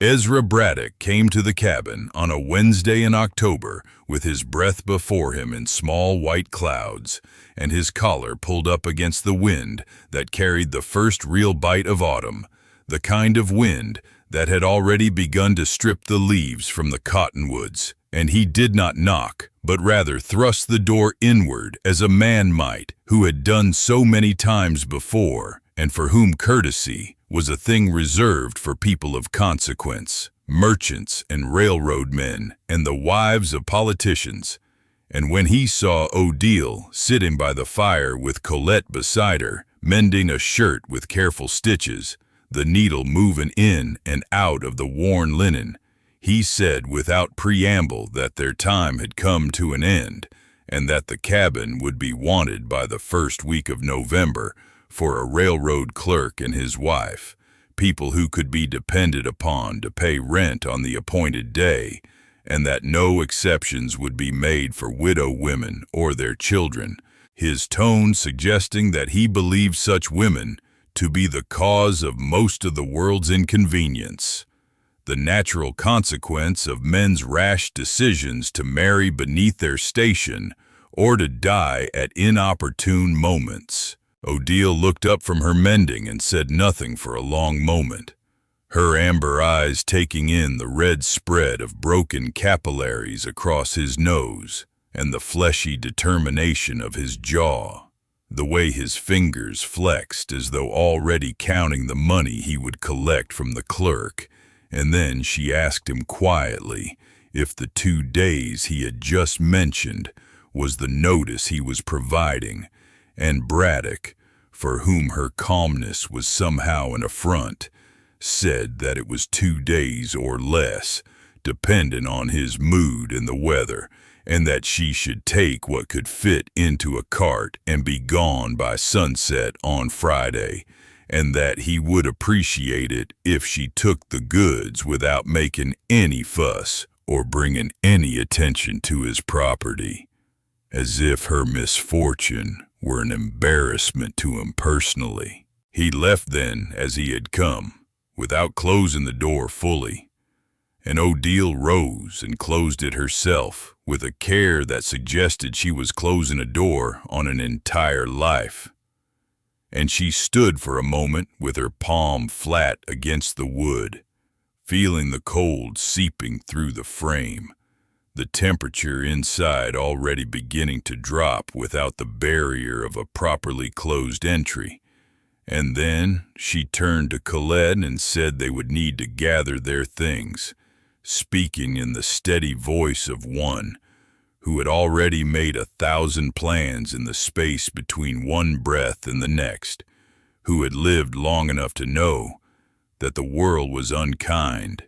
Ezra Braddock came to the cabin on a Wednesday in October with his breath before him in small white clouds and his collar pulled up against the wind that carried the first real bite of autumn, the kind of wind that had already begun to strip the leaves from the cottonwoods. And he did not knock, but rather thrust the door inward as a man might who had done so many times before, and for whom courtesy was a thing reserved for people of consequence, merchants and railroad men, and the wives of politicians. And when he saw Odile sitting by the fire with Colette beside her, mending a shirt with careful stitches, the needle moving in and out of the worn linen, he said without preamble that their time had come to an end, and that the cabin would be wanted by the first week of November for a railroad clerk and his wife, people who could be depended upon to pay rent on the appointed day, and that no exceptions would be made for widow women or their children, his tone suggesting that he believed such women to be the cause of most of the world's inconvenience, the natural consequence of men's rash decisions to marry beneath their station or to die at inopportune moments. Odile looked up from her mending and said nothing for a long moment, her amber eyes taking in the red spread of broken capillaries across his nose and the fleshy determination of his jaw, the way his fingers flexed as though already counting the money he would collect from the clerk. And then she asked him quietly if the 2 days he had just mentioned was the notice he was providing, and Braddock, for whom her calmness was somehow an affront, said that it was 2 days or less, dependent on his mood and the weather, and that she should take what could fit into a cart and be gone by sunset on Friday, and that he would appreciate it if she took the goods without making any fuss or bringing any attention to his property, as if her misfortune were an embarrassment to him personally. He left then as he had come, without closing the door fully, and Odile rose and closed it herself with a care that suggested she was closing a door on an entire life. And she stood for a moment with her palm flat against the wood, feeling the cold seeping through the frame, the temperature inside already beginning to drop without the barrier of a properly closed entry. And then she turned to Colette and said they would need to gather their things, speaking in the steady voice of one who had already made 1,000 plans in the space between one breath and the next, who had lived long enough to know that the world was unkind,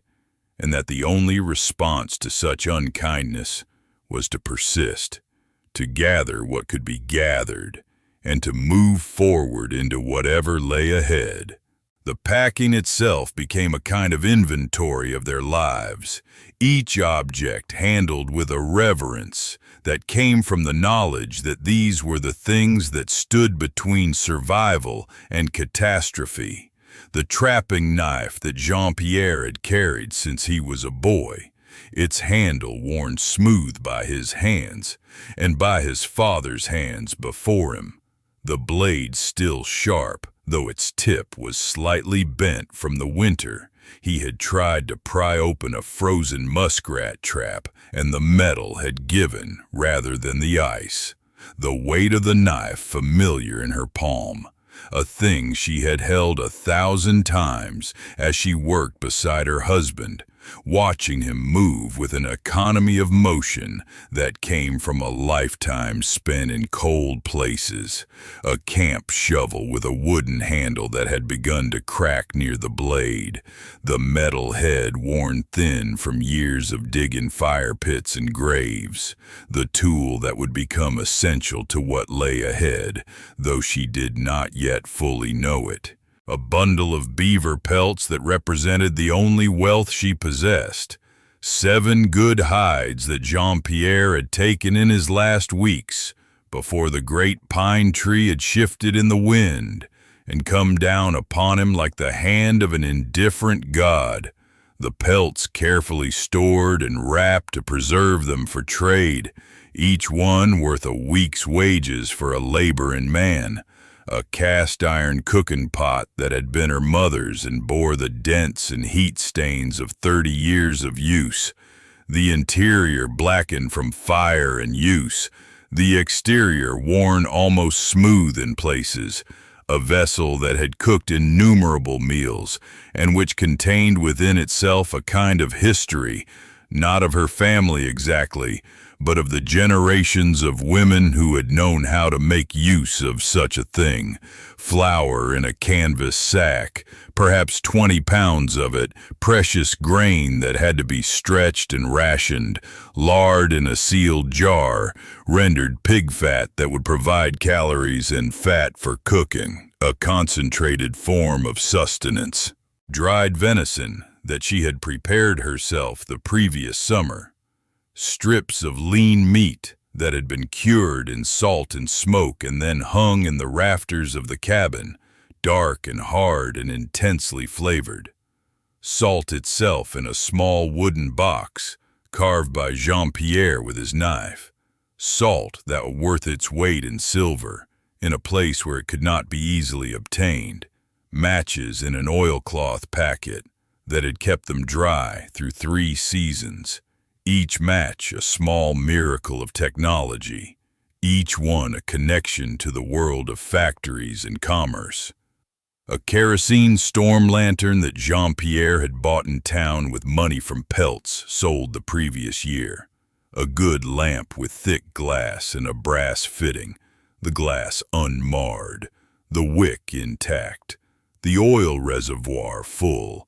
and that the only response to such unkindness was to persist, to gather what could be gathered, and to move forward into whatever lay ahead. The packing itself became a kind of inventory of their lives, each object handled with a reverence that came from the knowledge that these were the things that stood between survival and catastrophe. The trapping knife that Jean-Pierre had carried since he was a boy, its handle worn smooth by his hands and by his father's hands before him, the blade still sharp, though its tip was slightly bent from the winter he had tried to pry open a frozen muskrat trap, and the metal had given rather than the ice. The weight of the knife familiar in her palm, a thing she had held 1,000 times as she worked beside her husband, watching him move with an economy of motion that came from a lifetime spent in cold places, a camp shovel with a wooden handle that had begun to crack near the blade, the metal head worn thin from years of digging fire pits and graves, the tool that would become essential to what lay ahead, though she did not yet fully know it. A bundle of beaver pelts that represented the only wealth she possessed, 7 good hides that Jean-Pierre had taken in his last weeks before the great pine tree had shifted in the wind and come down upon him like the hand of an indifferent god, the pelts carefully stored and wrapped to preserve them for trade, each one worth a week's wages for a laboring man. A cast-iron cooking pot that had been her mother's and bore the dents and heat stains of 30 years of use. The interior blackened from fire and use, the exterior worn almost smooth in places. A vessel that had cooked innumerable meals, and which contained within itself a kind of history, not of her family exactly, but of the generations of women who had known how to make use of such a thing. Flour in a canvas sack, perhaps 20 pounds of it, precious grain that had to be stretched and rationed, lard in a sealed jar, rendered pig fat that would provide calories and fat for cooking, a concentrated form of sustenance. Dried venison that she had prepared herself the previous summer. Strips of lean meat that had been cured in salt and smoke and then hung in the rafters of the cabin, dark and hard and intensely flavored. Salt itself in a small wooden box, carved by Jean-Pierre with his knife. Salt that was worth its weight in silver, in a place where it could not be easily obtained. Matches in an oilcloth packet that had kept them dry through 3 seasons. Each match a small miracle of technology, each one a connection to the world of factories and commerce. A kerosene storm lantern that Jean-Pierre had bought in town with money from pelts sold the previous year. A good lamp with thick glass and a brass fitting, the glass unmarred, the wick intact, the oil reservoir full,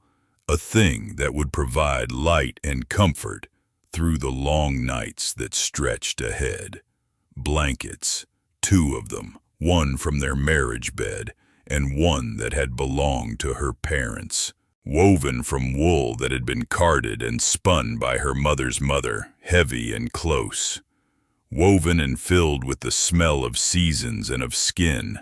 a thing that would provide light and comfort through the long nights that stretched ahead. Blankets, 2 of them, one from their marriage bed, and one that had belonged to her parents, woven from wool that had been carded and spun by her mother's mother, heavy and close, woven and filled with the smell of seasons and of skin.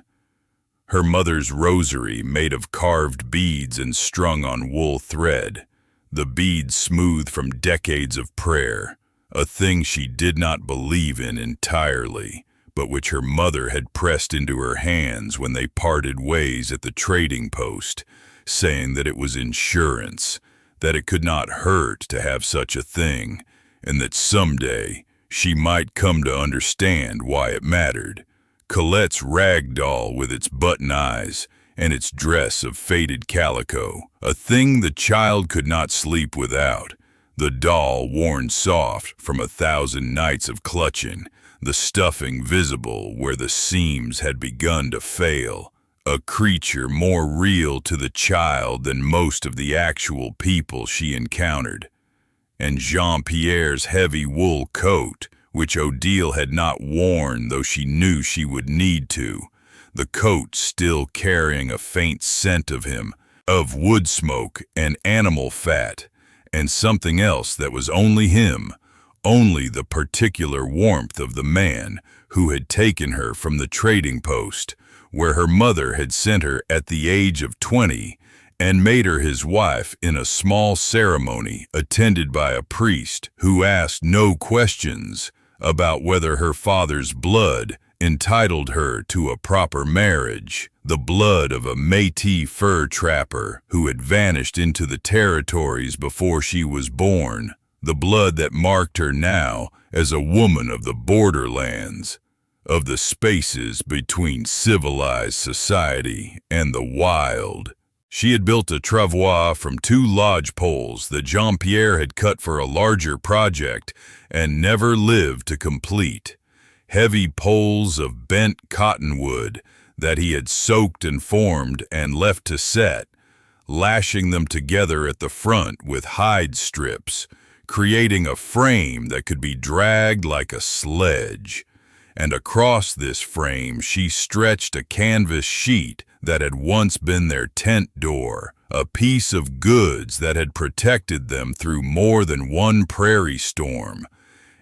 Her mother's rosary made of carved beads and strung on wool thread, the beads smooth from decades of prayer, a thing she did not believe in entirely, but which her mother had pressed into her hands when they parted ways at the trading post, saying that it was insurance, that it could not hurt to have such a thing, and that someday she might come to understand why it mattered. Colette's rag doll with its button eyes, and its dress of faded calico, a thing the child could not sleep without, the doll worn soft from 1,000 nights of clutching, the stuffing visible where the seams had begun to fail, a creature more real to the child than most of the actual people she encountered. And Jean-Pierre's heavy wool coat, which Odile had not worn though she knew she would need to, the coat still carrying a faint scent of him, of wood smoke and animal fat, and something else that was only him, only the particular warmth of the man who had taken her from the trading post, where her mother had sent her at the age of 20, and made her his wife in a small ceremony attended by a priest who asked no questions about whether her father's blood entitled her to a proper marriage, the blood of a Métis fur trapper who had vanished into the territories before she was born, the blood that marked her now as a woman of the borderlands, of the spaces between civilized society and the wild. She had built a travois from 2 lodge poles that Jean-Pierre had cut for a larger project and never lived to complete. Heavy poles of bent cottonwood that he had soaked and formed and left to set, lashing them together at the front with hide strips, creating a frame that could be dragged like a sledge. And across this frame she stretched a canvas sheet that had once been their tent door, a piece of goods that had protected them through more than one prairie storm.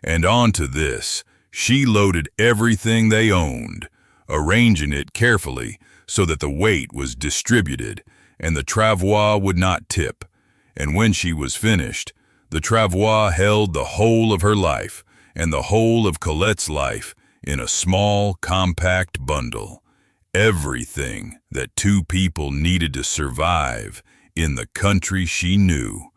And onto this, she loaded everything they owned, arranging it carefully so that the weight was distributed and the travois would not tip, And when she was finished, the travois held the whole of her life and the whole of Colette's life in a small, compact bundle. Everything that two people needed to survive in the country she knew,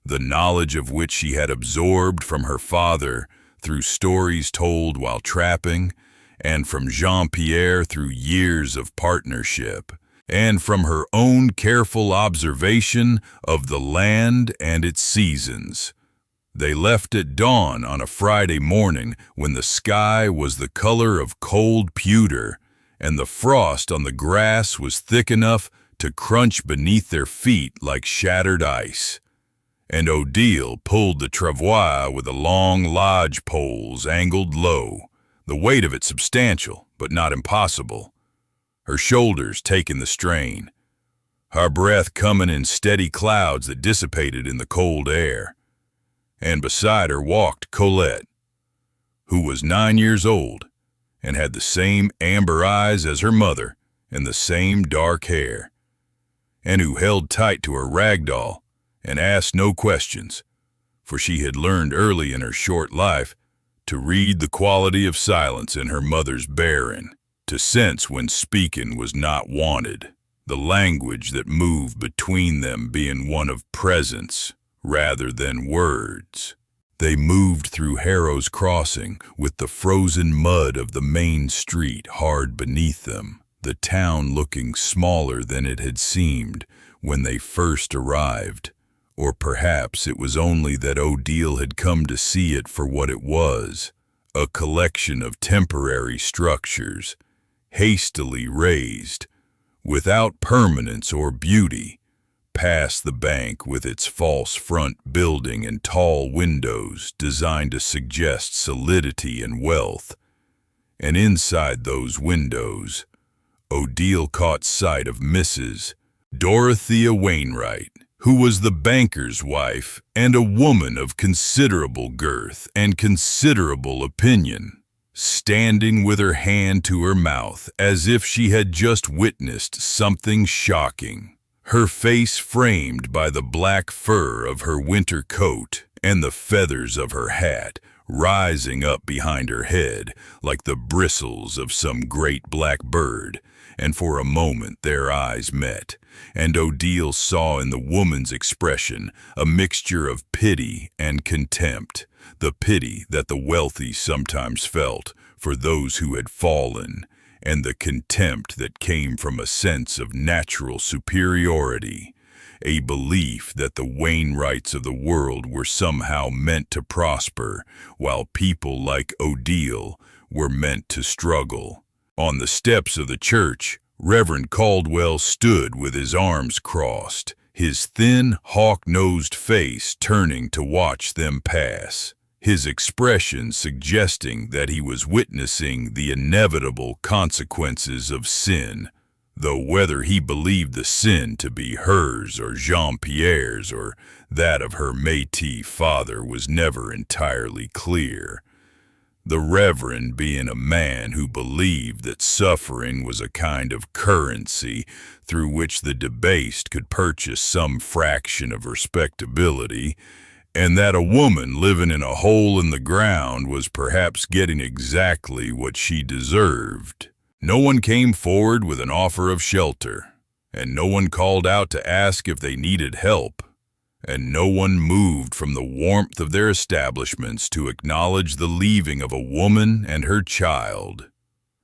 the knowledge of which she had absorbed from her father through stories told while trapping, and from Jean-Pierre through years of partnership, and from her own careful observation of the land and its seasons. They left at dawn on a Friday morning when the sky was the color of cold pewter and the frost on the grass was thick enough to crunch beneath their feet like shattered ice. And Odile pulled the travois with the long lodge poles angled low, the weight of it substantial but not impossible, her shoulders taking the strain, her breath coming in steady clouds that dissipated in the cold air. And beside her walked Colette, who was 9 years old and had the same amber eyes as her mother and the same dark hair, and who held tight to her rag doll and asked no questions, for she had learned early in her short life to read the quality of silence in her mother's bearing, to sense when speaking was not wanted, the language that moved between them being one of presence rather than words. They moved through Harrow's Crossing with the frozen mud of the main street hard beneath them, the town looking smaller than it had seemed when they first arrived. Or perhaps it was only that Odile had come to see it for what it was, a collection of temporary structures, hastily raised, without permanence or beauty, past the bank with its false front building and tall windows designed to suggest solidity and wealth. And inside those windows, Odile caught sight of Mrs. Dorothea Wainwright, who was the banker's wife and a woman of considerable girth and considerable opinion, standing with her hand to her mouth as if she had just witnessed something shocking, her face framed by the black fur of her winter coat and the feathers of her hat rising up behind her head like the bristles of some great black bird. And for a moment their eyes met, and Odile saw in the woman's expression a mixture of pity and contempt, the pity that the wealthy sometimes felt for those who had fallen, and the contempt that came from a sense of natural superiority, a belief that the Wainwrights of the world were somehow meant to prosper, while people like Odile were meant to struggle. On the steps of the church, Reverend Caldwell stood with his arms crossed, his thin, hawk-nosed face turning to watch them pass, his expression suggesting that he was witnessing the inevitable consequences of sin, though whether he believed the sin to be hers or Jean-Pierre's or that of her Métis father was never entirely clear. The Reverend being a man who believed that suffering was a kind of currency through which the debased could purchase some fraction of respectability, and that a woman living in a hole in the ground was perhaps getting exactly what she deserved. No one came forward with an offer of shelter, and no one called out to ask if they needed help, and no one moved from the warmth of their establishments to acknowledge the leaving of a woman and her child.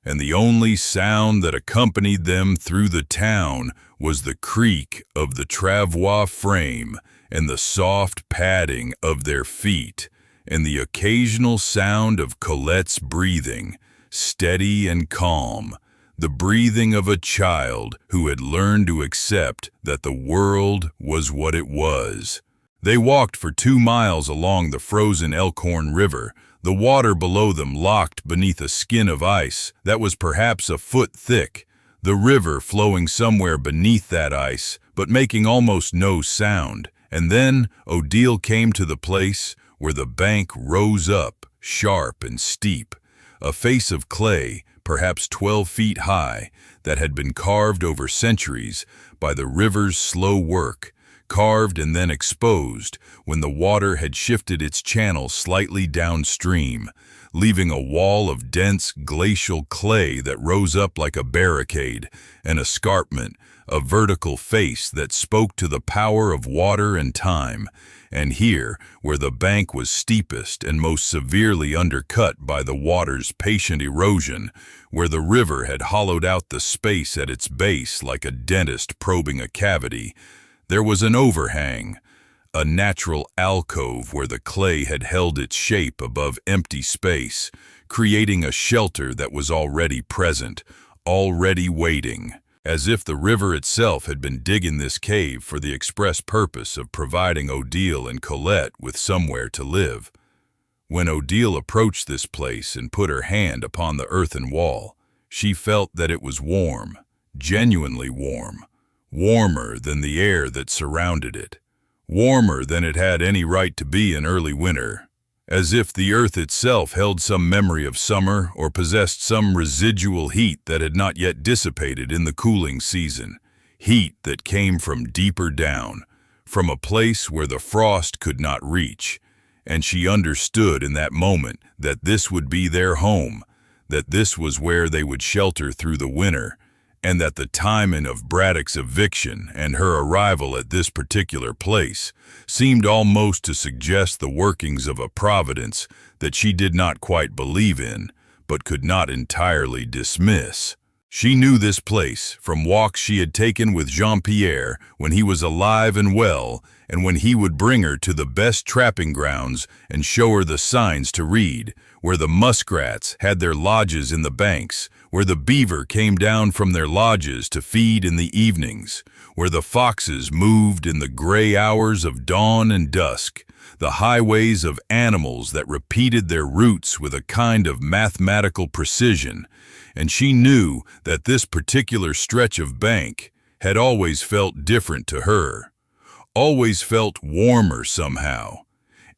And the only sound that accompanied them through the town was the creak of the travois frame and the soft padding of their feet, and the occasional sound of Colette's breathing, steady and calm, the breathing of a child who had learned to accept that the world was what it was. They walked for 2 miles along the frozen Elkhorn River, the water below them locked beneath a skin of ice that was perhaps a foot thick, the river flowing somewhere beneath that ice, but making almost no sound. And then Odile came to the place where the bank rose up, sharp and steep, a face of clay, perhaps 12 feet high, that had been carved over centuries by the river's slow work, carved and then exposed when the water had shifted its channel slightly downstream, leaving a wall of dense glacial clay that rose up like a barricade, an escarpment, a vertical face that spoke to the power of water and time. And here, where the bank was steepest and most severely undercut by the water's patient erosion, where the river had hollowed out the space at its base like a dentist probing a cavity, there was an overhang, a natural alcove where the clay had held its shape above empty space, creating a shelter that was already present, already waiting, as if the river itself had been digging this cave for the express purpose of providing Odile and Colette with somewhere to live. When Odile approached this place and put her hand upon the earthen wall, she felt that it was warm, genuinely warm, warmer than the air that surrounded it, warmer than it had any right to be in early winter, as if the earth itself held some memory of summer or possessed some residual heat that had not yet dissipated in the cooling season, heat that came from deeper down, from a place where the frost could not reach. And she understood in that moment that this would be their home, that this was where they would shelter through the winter, and that the timing of Braddock's eviction and her arrival at this particular place seemed almost to suggest the workings of a providence that she did not quite believe in, but could not entirely dismiss. She knew this place from walks she had taken with Jean-Pierre when he was alive and well, and when he would bring her to the best trapping grounds and show her the signs to read, where the muskrats had their lodges in the banks, where the beaver came down from their lodges to feed in the evenings, where the foxes moved in the gray hours of dawn and dusk, the highways of animals that repeated their routes with a kind of mathematical precision. And she knew that this particular stretch of bank had always felt different to her, always felt warmer somehow.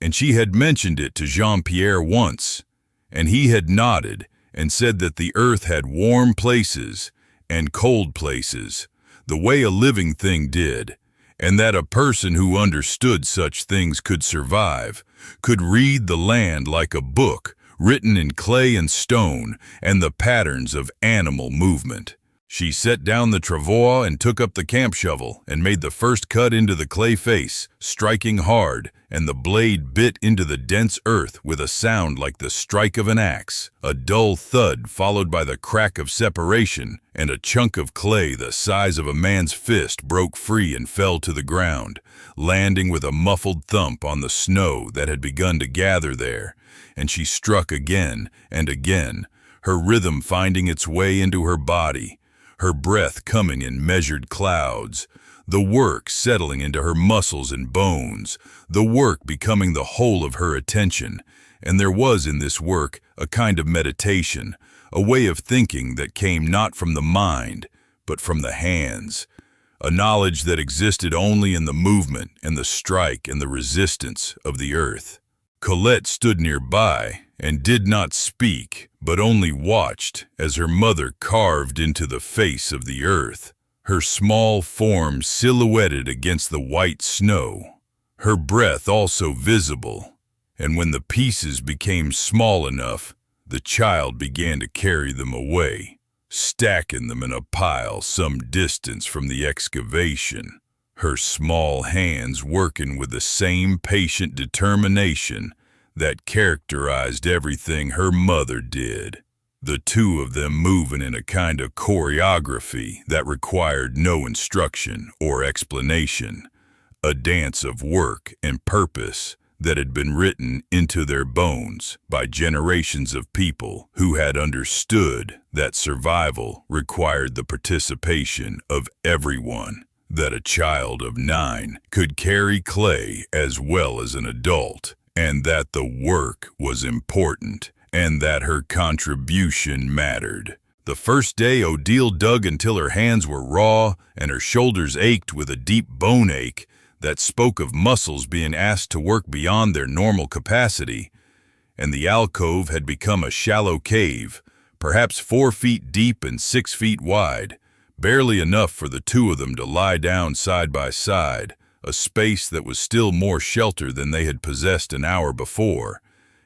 And she had mentioned it to Jean-Pierre once, and he had nodded and said that the earth had warm places and cold places, the way a living thing did, and that a person who understood such things could survive, could read the land like a book written in clay and stone and the patterns of animal movement. She set down the travois and took up the camp shovel and made the first cut into the clay face, striking hard, and the blade bit into the dense earth with a sound like the strike of an axe, a dull thud followed by the crack of separation, and a chunk of clay the size of a man's fist broke free and fell to the ground, landing with a muffled thump on the snow that had begun to gather there. And she struck again and again, her rhythm finding its way into her body, her breath coming in measured clouds, the work settling into her muscles and bones, the work becoming the whole of her attention. And there was in this work a kind of meditation, a way of thinking that came not from the mind, but from the hands, a knowledge that existed only in the movement and the strike and the resistance of the earth. Colette stood nearby and did not speak, but only watched as her mother carved into the face of the earth, her small form silhouetted against the white snow, her breath also visible. And when the pieces became small enough, the child began to carry them away, stacking them in a pile some distance from the excavation, her small hands working with the same patient determination that characterized everything her mother did, the two of them moving in a kind of choreography that required no instruction or explanation, a dance of work and purpose that had been written into their bones by generations of people who had understood that survival required the participation of everyone, that a child of 9 could carry clay as well as an adult, and that the work was important, and that her contribution mattered. The first day Odile dug until her hands were raw and her shoulders ached with a deep bone ache that spoke of muscles being asked to work beyond their normal capacity, and the alcove had become a shallow cave, perhaps 4 feet deep and 6 feet wide, barely enough for the two of them to lie down side by side, a space that was still more shelter than they had possessed an hour before.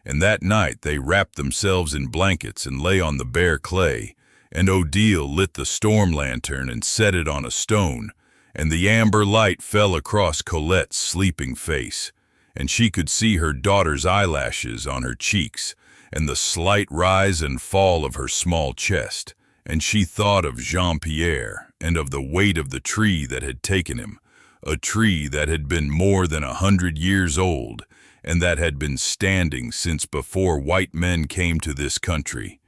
And that night they wrapped themselves in blankets and lay on the bare clay, and Odile lit the storm lantern and set it on a stone, and the amber light fell across Colette's sleeping face, and she could see her daughter's eyelashes on her cheeks, and the slight rise and fall of her small chest, and she thought of Jean-Pierre and of the weight of the tree that had taken him, a tree that had been more than 100 years old, and that had been standing since before white men came to this country,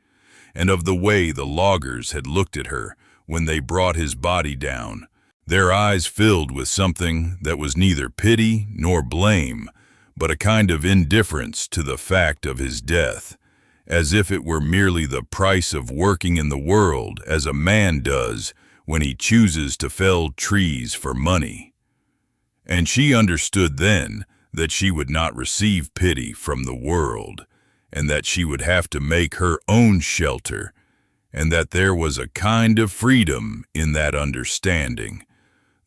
and of the way the loggers had looked at her when they brought his body down, their eyes filled with something that was neither pity nor blame, but a kind of indifference to the fact of his death, as if it were merely the price of working in the world as a man does when he chooses to fell trees for money. And she understood then that she would not receive pity from the world, and that she would have to make her own shelter, and that there was a kind of freedom in that understanding,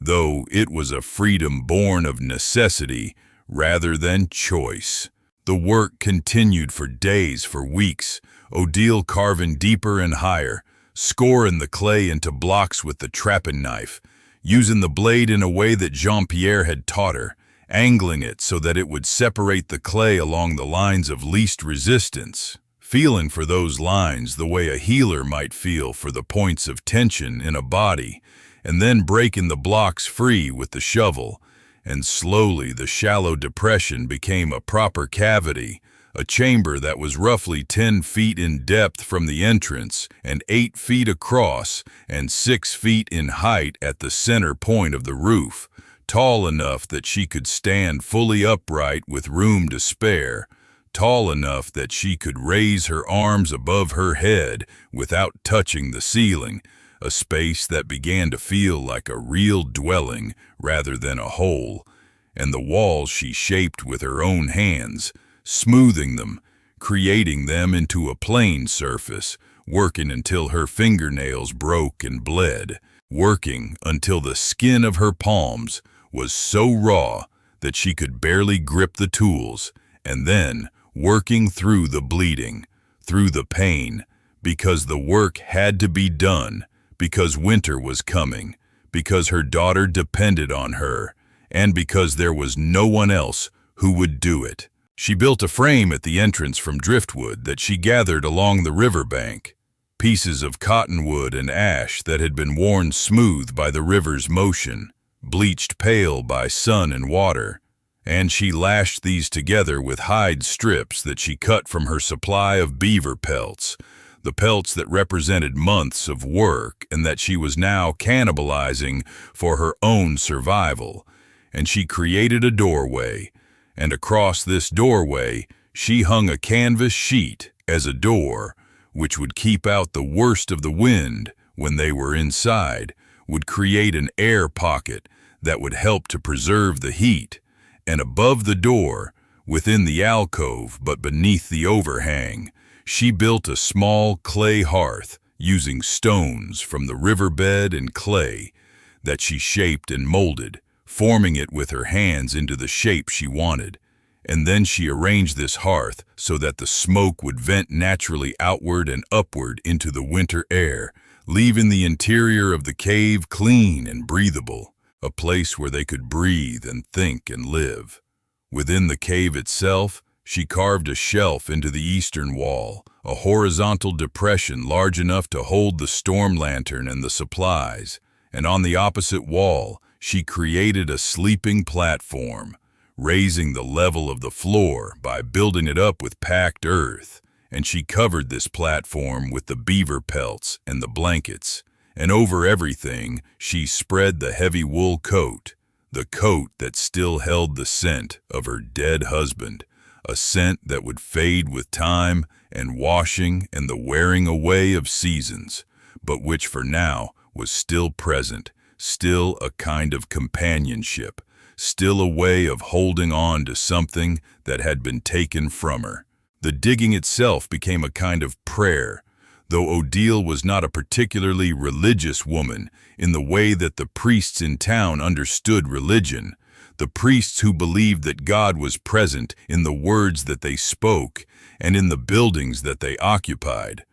though it was a freedom born of necessity rather than choice. The work continued for days, for weeks, Odile carving deeper and higher, scoring the clay into blocks with the trapping knife, using the blade in a way that Jean-Pierre had taught her, angling it so that it would separate the clay along the lines of least resistance, feeling for those lines the way a healer might feel for the points of tension in a body, and then breaking the blocks free with the shovel, and slowly the shallow depression became a proper cavity, a chamber that was roughly 10 feet in depth from the entrance and 8 feet across and 6 feet in height at the center point of the roof, tall enough that she could stand fully upright with room to spare, tall enough that she could raise her arms above her head without touching the ceiling, a space that began to feel like a real dwelling rather than a hole, and the walls she shaped with her own hands, smoothing them, creating them into a plain surface, working until her fingernails broke and bled, working until the skin of her palms was so raw that she could barely grip the tools, and then working through the bleeding, through the pain, because the work had to be done, because winter was coming, because her daughter depended on her, and because there was no one else who would do it. She built a frame at the entrance from driftwood that she gathered along the riverbank, pieces of cottonwood and ash that had been worn smooth by the river's motion, bleached pale by sun and water, and she lashed these together with hide strips that she cut from her supply of beaver pelts, the pelts that represented months of work and that she was now cannibalizing for her own survival. And she created a doorway, and across this doorway she hung a canvas sheet as a door, which would keep out the worst of the wind when they were inside, would create an air pocket that would help to preserve the heat, and above the door, within the alcove but beneath the overhang, she built a small clay hearth using stones from the riverbed and clay that she shaped and molded, forming it with her hands into the shape she wanted. And then she arranged this hearth so that the smoke would vent naturally outward and upward into the winter air, leaving the interior of the cave clean and breathable, a place where they could breathe and think and live. Within the cave itself, she carved a shelf into the eastern wall, a horizontal depression large enough to hold the storm lantern and the supplies, and on the opposite wall, she created a sleeping platform, raising the level of the floor by building it up with packed earth, and she covered this platform with the beaver pelts and the blankets, and over everything she spread the heavy wool coat, the coat that still held the scent of her dead husband, a scent that would fade with time and washing and the wearing away of seasons, but which for now was still present, still a kind of companionship, still a way of holding on to something that had been taken from her. The digging itself became a kind of prayer, though Odile was not a particularly religious woman in the way that the priests in town understood religion. the priests who believed that God was present in the words that they spoke and in the buildings that they occupied.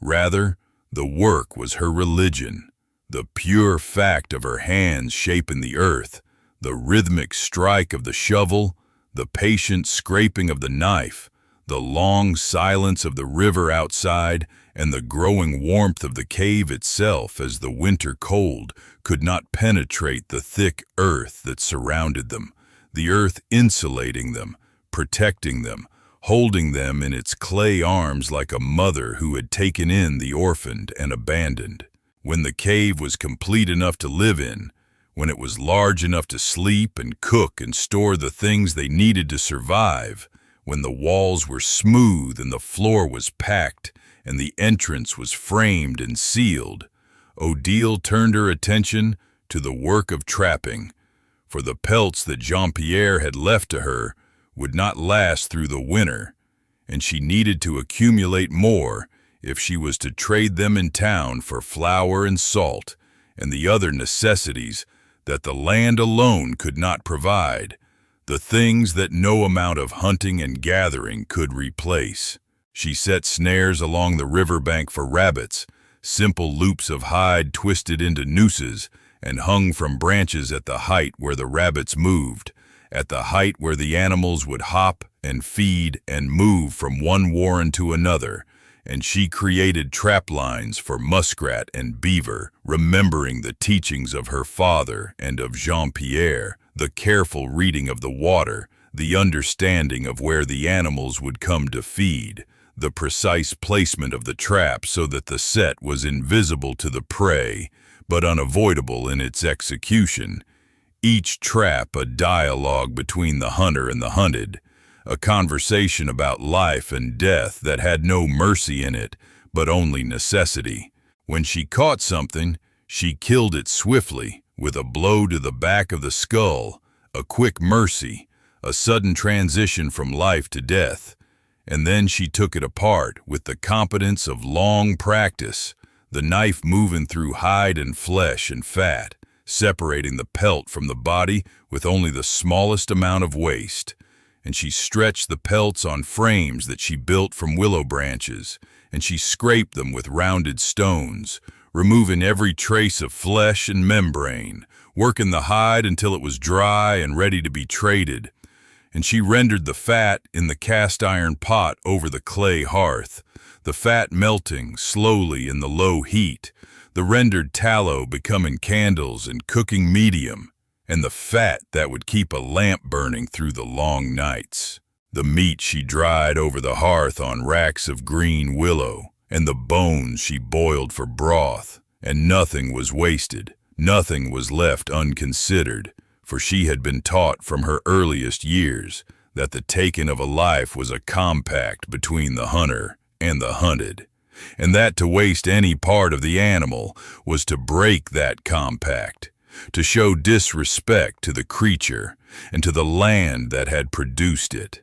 Rather, the work was her religion, the pure fact of her hands shaping the earth, the rhythmic strike of the shovel, the patient scraping of the knife, the long silence of the river outside, and the growing warmth of the cave itself as the winter cold could not penetrate the thick earth that surrounded them, the earth insulating them, protecting them, holding them in its clay arms like a mother who had taken in the orphaned and abandoned. When the cave was complete enough to live in, when it was large enough to sleep and cook and store the things they needed to survive, when the walls were smooth and the floor was packed and the entrance was framed and sealed, Odile turned her attention to the work of trapping, for the pelts that Jean-Pierre had left to her would not last through the winter, and she needed to accumulate more if she was to trade them in town for flour and salt and the other necessities that the land alone could not provide, the things that no amount of hunting and gathering could replace. She set snares along the riverbank for rabbits, simple loops of hide twisted into nooses and hung from branches at the height where the rabbits moved, at the height where the animals would hop and feed and move from one warren to another, and she created trap lines for muskrat and beaver, remembering the teachings of her father and of Jean-Pierre, the careful reading of the water, the understanding of where the animals would come to feed, the precise placement of the trap so that the set was invisible to the prey, but unavoidable in its execution. Each trap a dialogue between the hunter and the hunted, a conversation about life and death that had no mercy in it, but only necessity. When she caught something, she killed it swiftly, with a blow to the back of the skull, a quick mercy, a sudden transition from life to death. And then she took it apart with the competence of long practice, the knife moving through hide and flesh and fat, separating the pelt from the body with only the smallest amount of waste. And she stretched the pelts on frames that she built from willow branches, and she scraped them with rounded stones, removing every trace of flesh and membrane, working the hide until it was dry and ready to be traded. And she rendered the fat in the cast iron pot over the clay hearth, the fat melting slowly in the low heat, the rendered tallow becoming candles and cooking medium, and the fat that would keep a lamp burning through the long nights. The meat she dried over the hearth on racks of green willow, and the bones she boiled for broth, and nothing was wasted, nothing was left unconsidered, for she had been taught from her earliest years that the taking of a life was a compact between the hunter and the hunted, and that to waste any part of the animal was to break that compact, to show disrespect to the creature and to the land that had produced it.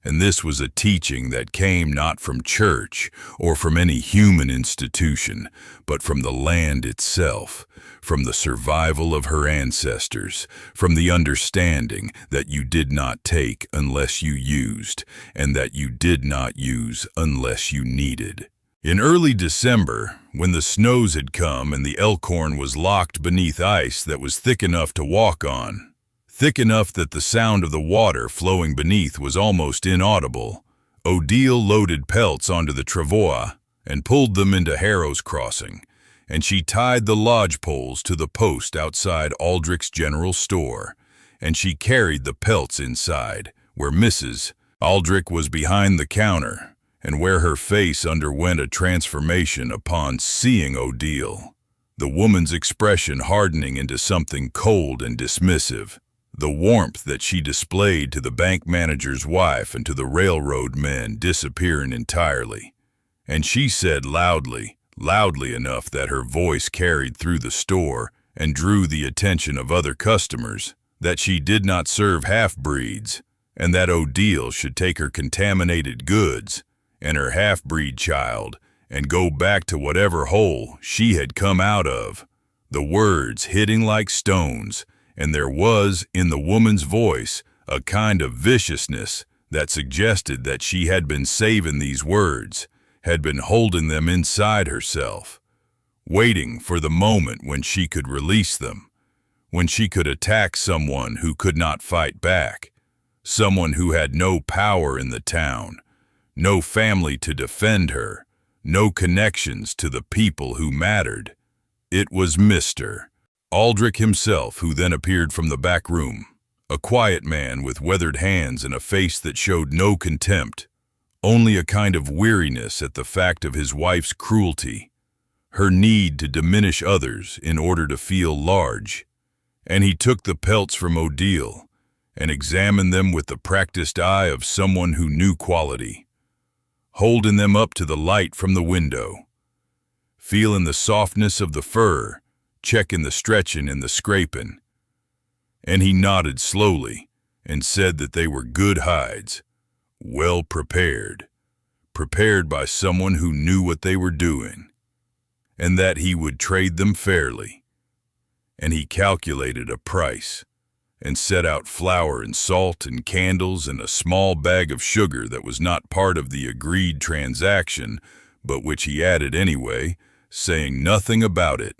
And this was a teaching that came not from church or from any human institution, but from the land itself, from the survival of her ancestors, from the understanding that you did not take unless you used, and that you did not use unless you needed. In early December, when the snows had come and the Elkhorn was locked beneath ice that was thick enough to walk on, thick enough that the sound of the water flowing beneath was almost inaudible, Odile loaded pelts onto the travois and pulled them into Harrow's Crossing, and she tied the lodge poles to the post outside Aldrich's General Store, and she carried the pelts inside, where Mrs. Aldrich was behind the counter, and where her face underwent a transformation upon seeing Odile, the woman's expression hardening into something cold and dismissive, the warmth that she displayed to the bank manager's wife and to the railroad men disappearing entirely. And she said loudly enough that her voice carried through the store and drew the attention of other customers, that she did not serve half-breeds, and that Odile should take her contaminated goods and her half-breed child and go back to whatever hole she had come out of, the words hitting like stones and there was, in the woman's voice, a kind of viciousness that suggested that she had been saving these words, had been holding them inside herself, waiting for the moment when she could release them, when she could attack someone who could not fight back, someone who had no power in the town, no family to defend her, no connections to the people who mattered. It was Mr. Aldrich himself who then appeared from the back room, a quiet man with weathered hands and a face that showed no contempt, only a kind of weariness at the fact of his wife's cruelty, her need to diminish others in order to feel large. And he took the pelts from Odile and examined them with the practiced eye of someone who knew quality, holding them up to the light from the window, feeling the softness of the fur, checking the stretching and the scraping. And he nodded slowly and said that they were good hides, well prepared, prepared by someone who knew what they were doing, and that he would trade them fairly. And he calculated a price and set out flour and salt and candles and a small bag of sugar that was not part of the agreed transaction, but which he added anyway, saying nothing about it,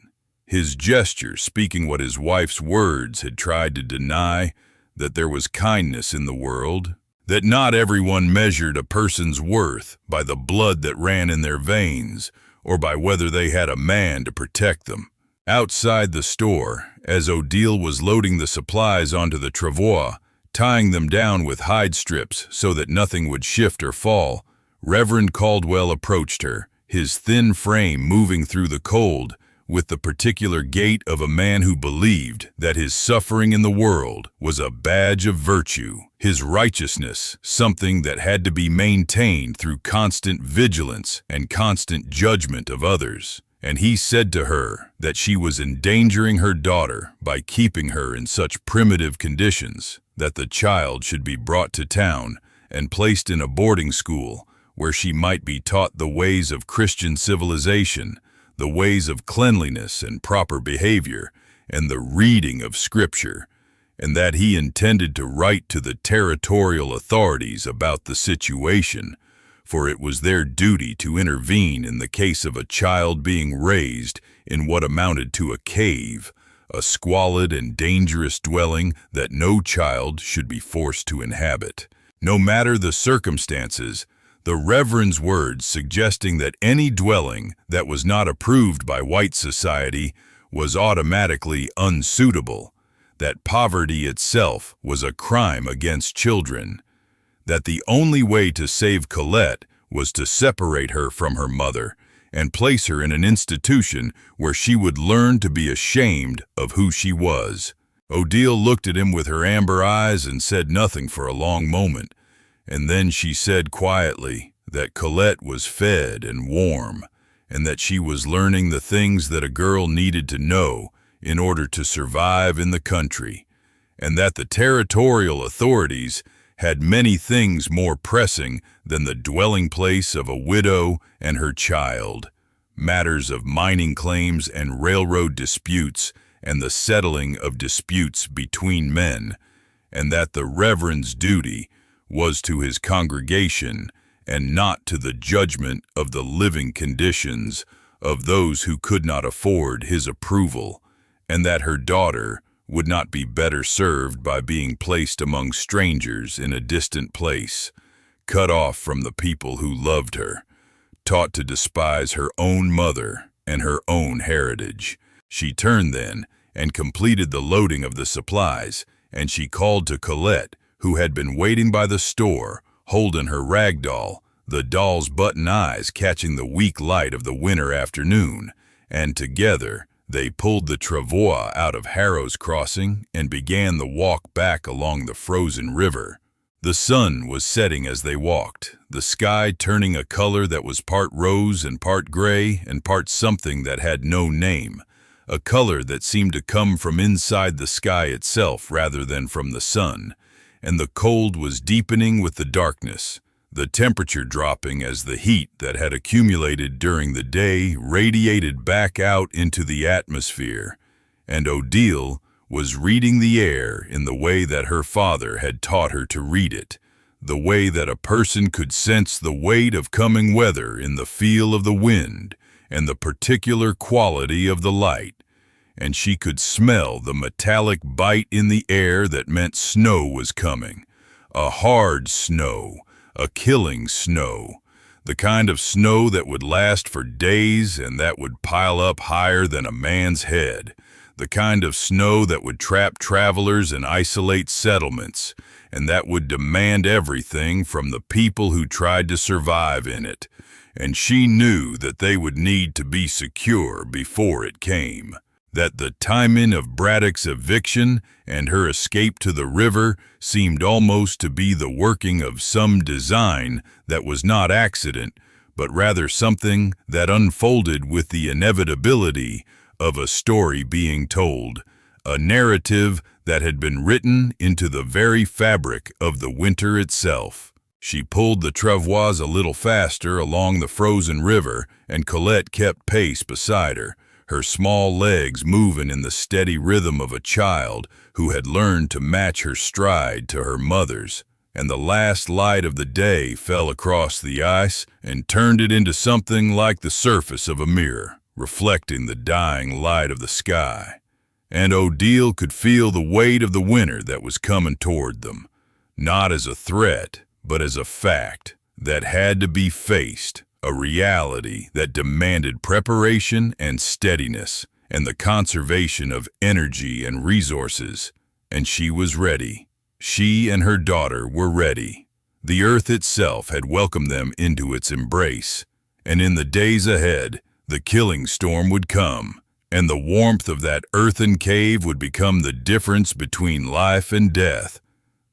his gesture speaking what his wife's words had tried to deny, that there was kindness in the world, that not everyone measured a person's worth by the blood that ran in their veins or by whether they had a man to protect them. Outside the store, as Odile was loading the supplies onto the travois, tying them down with hide strips so that nothing would shift or fall, Reverend Caldwell approached her, his thin frame moving through the cold, with the particular gait of a man who believed that his suffering in the world was a badge of virtue, his righteousness something that had to be maintained through constant vigilance and constant judgment of others. And he said to her that she was endangering her daughter by keeping her in such primitive conditions, that the child should be brought to town and placed in a boarding school where she might be taught the ways of Christian civilization, the ways of cleanliness and proper behavior, and the reading of Scripture, and that he intended to write to the territorial authorities about the situation, for it was their duty to intervene in the case of a child being raised in what amounted to a cave, a squalid and dangerous dwelling that no child should be forced to inhabit. No matter the circumstances, the Reverend's words suggesting that any dwelling that was not approved by white society was automatically unsuitable, that poverty itself was a crime against children, that the only way to save Colette was to separate her from her mother and place her in an institution where she would learn to be ashamed of who she was. Odile looked at him with her amber eyes and said nothing for a long moment. And then she said quietly that Colette was fed and warm, and that she was learning the things that a girl needed to know in order to survive in the country, and that the territorial authorities had many things more pressing than the dwelling place of a widow and her child, matters of mining claims and railroad disputes and the settling of disputes between men, and that the Reverend's duty was to his congregation and not to the judgment of the living conditions of those who could not afford his approval, and that her daughter would not be better served by being placed among strangers in a distant place, cut off from the people who loved her, taught to despise her own mother and her own heritage. She turned then and completed the loading of the supplies, and she called to Colette, who had been waiting by the store, holding her rag doll, the doll's button eyes catching the weak light of the winter afternoon, and together they pulled the travois out of Harrow's Crossing and began the walk back along the frozen river. The sun was setting as they walked, the sky turning a color that was part rose and part gray and part something that had no name, a color that seemed to come from inside the sky itself rather than from the sun. And the cold was deepening with the darkness, the temperature dropping as the heat that had accumulated during the day radiated back out into the atmosphere, and Odile, was reading the air in the way that her father had taught her to read it, the way that a person could sense the weight of coming weather in the feel of the wind and the particular quality of the light, and she could smell the metallic bite in the air that meant snow was coming, a hard snow, a killing snow, the kind of snow that would last for days and that would pile up higher than a man's head, the kind of snow that would trap travelers and isolate settlements, and that would demand everything from the people who tried to survive in it, and she knew that they would need to be secure before it came, that the timing of Braddock's eviction and her escape to the river seemed almost to be the working of some design that was not accident, but rather something that unfolded with the inevitability of a story being told, a narrative that had been written into the very fabric of the winter itself. She pulled the travois a little faster along the frozen river, and Colette kept pace beside her, her small legs moving in the steady rhythm of a child who had learned to match her stride to her mother's. And the last light of the day fell across the ice and turned it into something like the surface of a mirror, reflecting the dying light of the sky. And Odile could feel the weight of the winter that was coming toward them, not as a threat, but as a fact that had to be faced, a reality that demanded preparation and steadiness and the conservation of energy and resources. And she was ready. She and her daughter were ready. The earth itself had welcomed them into its embrace, and in the days ahead, the killing storm would come, and the warmth of that earthen cave would become the difference between life and death,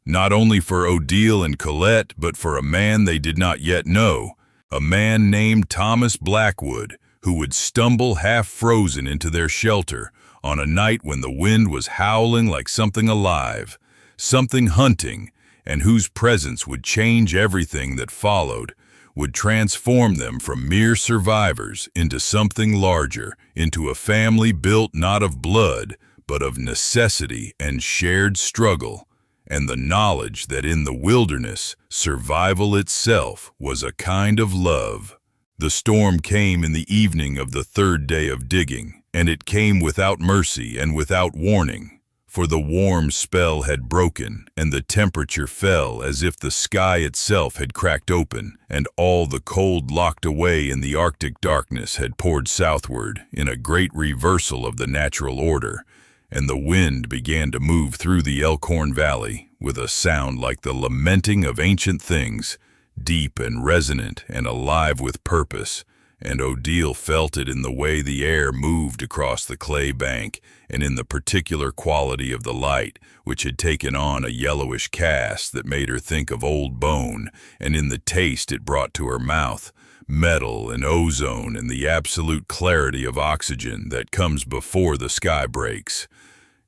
not only for Odile and Colette, but for a man they did not yet know, a man named Thomas Blackwood, who would stumble half-frozen into their shelter on a night when the wind was howling like something alive, something hunting, and whose presence would change everything that followed, would transform them from mere survivors into something larger, into a family built not of blood, but of necessity and shared struggle, and the knowledge that in the wilderness, survival itself was a kind of love. The storm came in the evening of the third day of digging, and it came without mercy and without warning. For the warm spell had broken, and the temperature fell as if the sky itself had cracked open, and all the cold locked away in the Arctic darkness had poured southward in a great reversal of the natural order, and the wind began to move through the Elkhorn Valley with a sound like the lamenting of ancient things, deep and resonant and alive with purpose, and Odile felt it in the way the air moved across the clay bank and in the particular quality of the light, which had taken on a yellowish cast that made her think of old bone, and in the taste it brought to her mouth, metal and ozone and the absolute clarity of oxygen that comes before the sky breaks.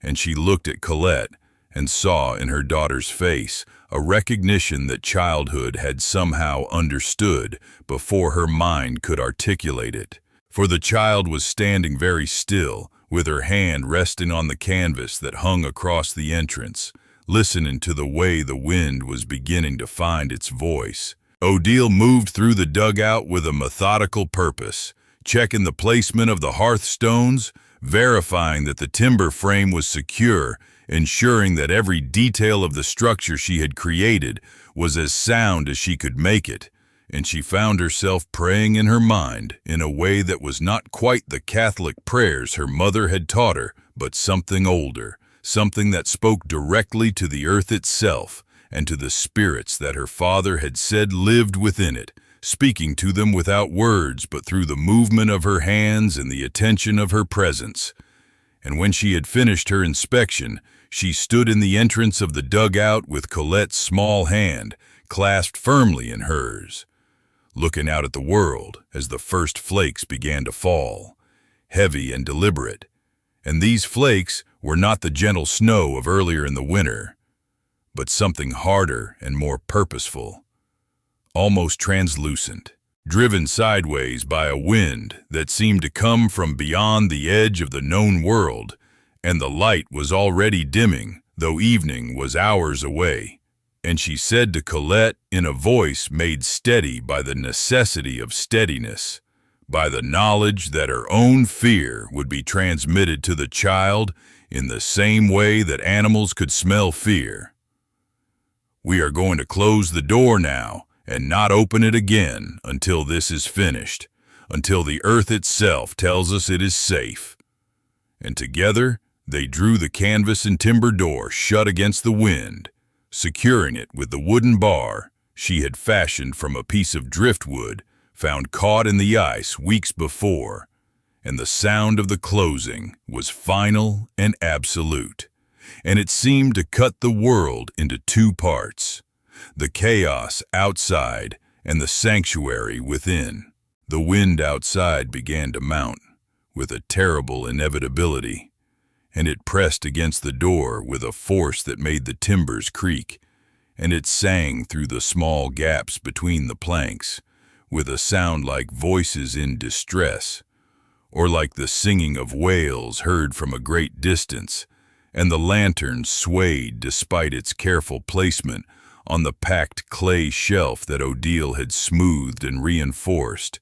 And she looked at Colette and saw in her daughter's face a recognition that childhood had somehow understood before her mind could articulate it. For the child was standing very still, with her hand resting on the canvas that hung across the entrance, listening to the way the wind was beginning to find its voice. Odile moved through the dugout with a methodical purpose, checking the placement of the hearthstones, verifying that the timber frame was secure, ensuring that every detail of the structure she had created was as sound as she could make it, and she found herself praying in her mind in a way that was not quite the Catholic prayers her mother had taught her, but something older, something that spoke directly to the earth itself and to the spirits that her father had said lived within it, speaking to them without words but through the movement of her hands and the attention of her presence. And when she had finished her inspection, she stood in the entrance of the dugout with Colette's small hand clasped firmly in hers, looking out at the world as the first flakes began to fall, heavy and deliberate. And these flakes were not the gentle snow of earlier in the winter, but something harder and more purposeful, almost translucent, driven sideways by a wind that seemed to come from beyond the edge of the known world and the light was already dimming, though evening was hours away. And she said to Colette in a voice made steady by the necessity of steadiness, by the knowledge that her own fear would be transmitted to the child in the same way that animals could smell fear, "We are going to close the door now and not open it again until this is finished, until the earth itself tells us it is safe." And together they drew the canvas and timber door shut against the wind, securing it with the wooden bar she had fashioned from a piece of driftwood found caught in the ice weeks before, and the sound of the closing was final and absolute, and it seemed to cut the world into two parts, the chaos outside and the sanctuary within. The wind outside began to mount with a terrible inevitability, and it pressed against the door with a force that made the timbers creak, and it sang through the small gaps between the planks with a sound like voices in distress, or like the singing of whales heard from a great distance, and the lantern swayed despite its careful placement on the packed clay shelf that Odile had smoothed and reinforced,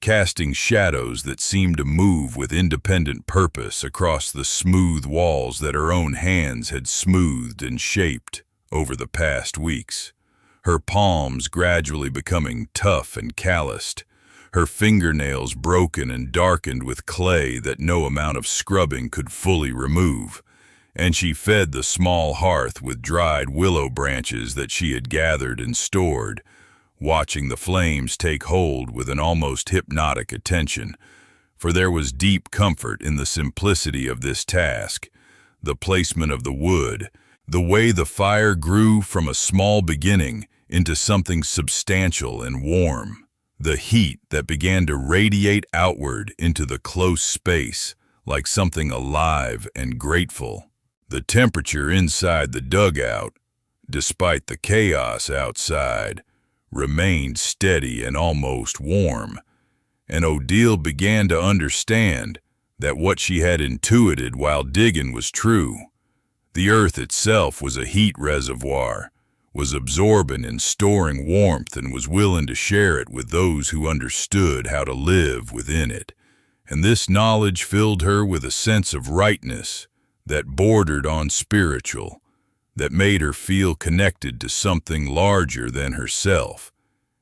casting shadows that seemed to move with independent purpose across the smooth walls that her own hands had smoothed and shaped over the past weeks, her palms gradually becoming tough and calloused, her fingernails broken and darkened with clay that no amount of scrubbing could fully remove, and she fed the small hearth with dried willow branches that she had gathered and stored, watching the flames take hold with an almost hypnotic attention, for there was deep comfort in the simplicity of this task, the placement of the wood, the way the fire grew from a small beginning into something substantial and warm, the heat that began to radiate outward into the close space like something alive and grateful. The temperature inside the dugout, despite the chaos outside, remained steady and almost warm, and Odile began to understand that what she had intuited while digging was true. The earth itself was a heat reservoir, was absorbing and storing warmth, and was willing to share it with those who understood how to live within it. And this knowledge filled her with a sense of rightness that bordered on spiritual, that made her feel connected to something larger than herself.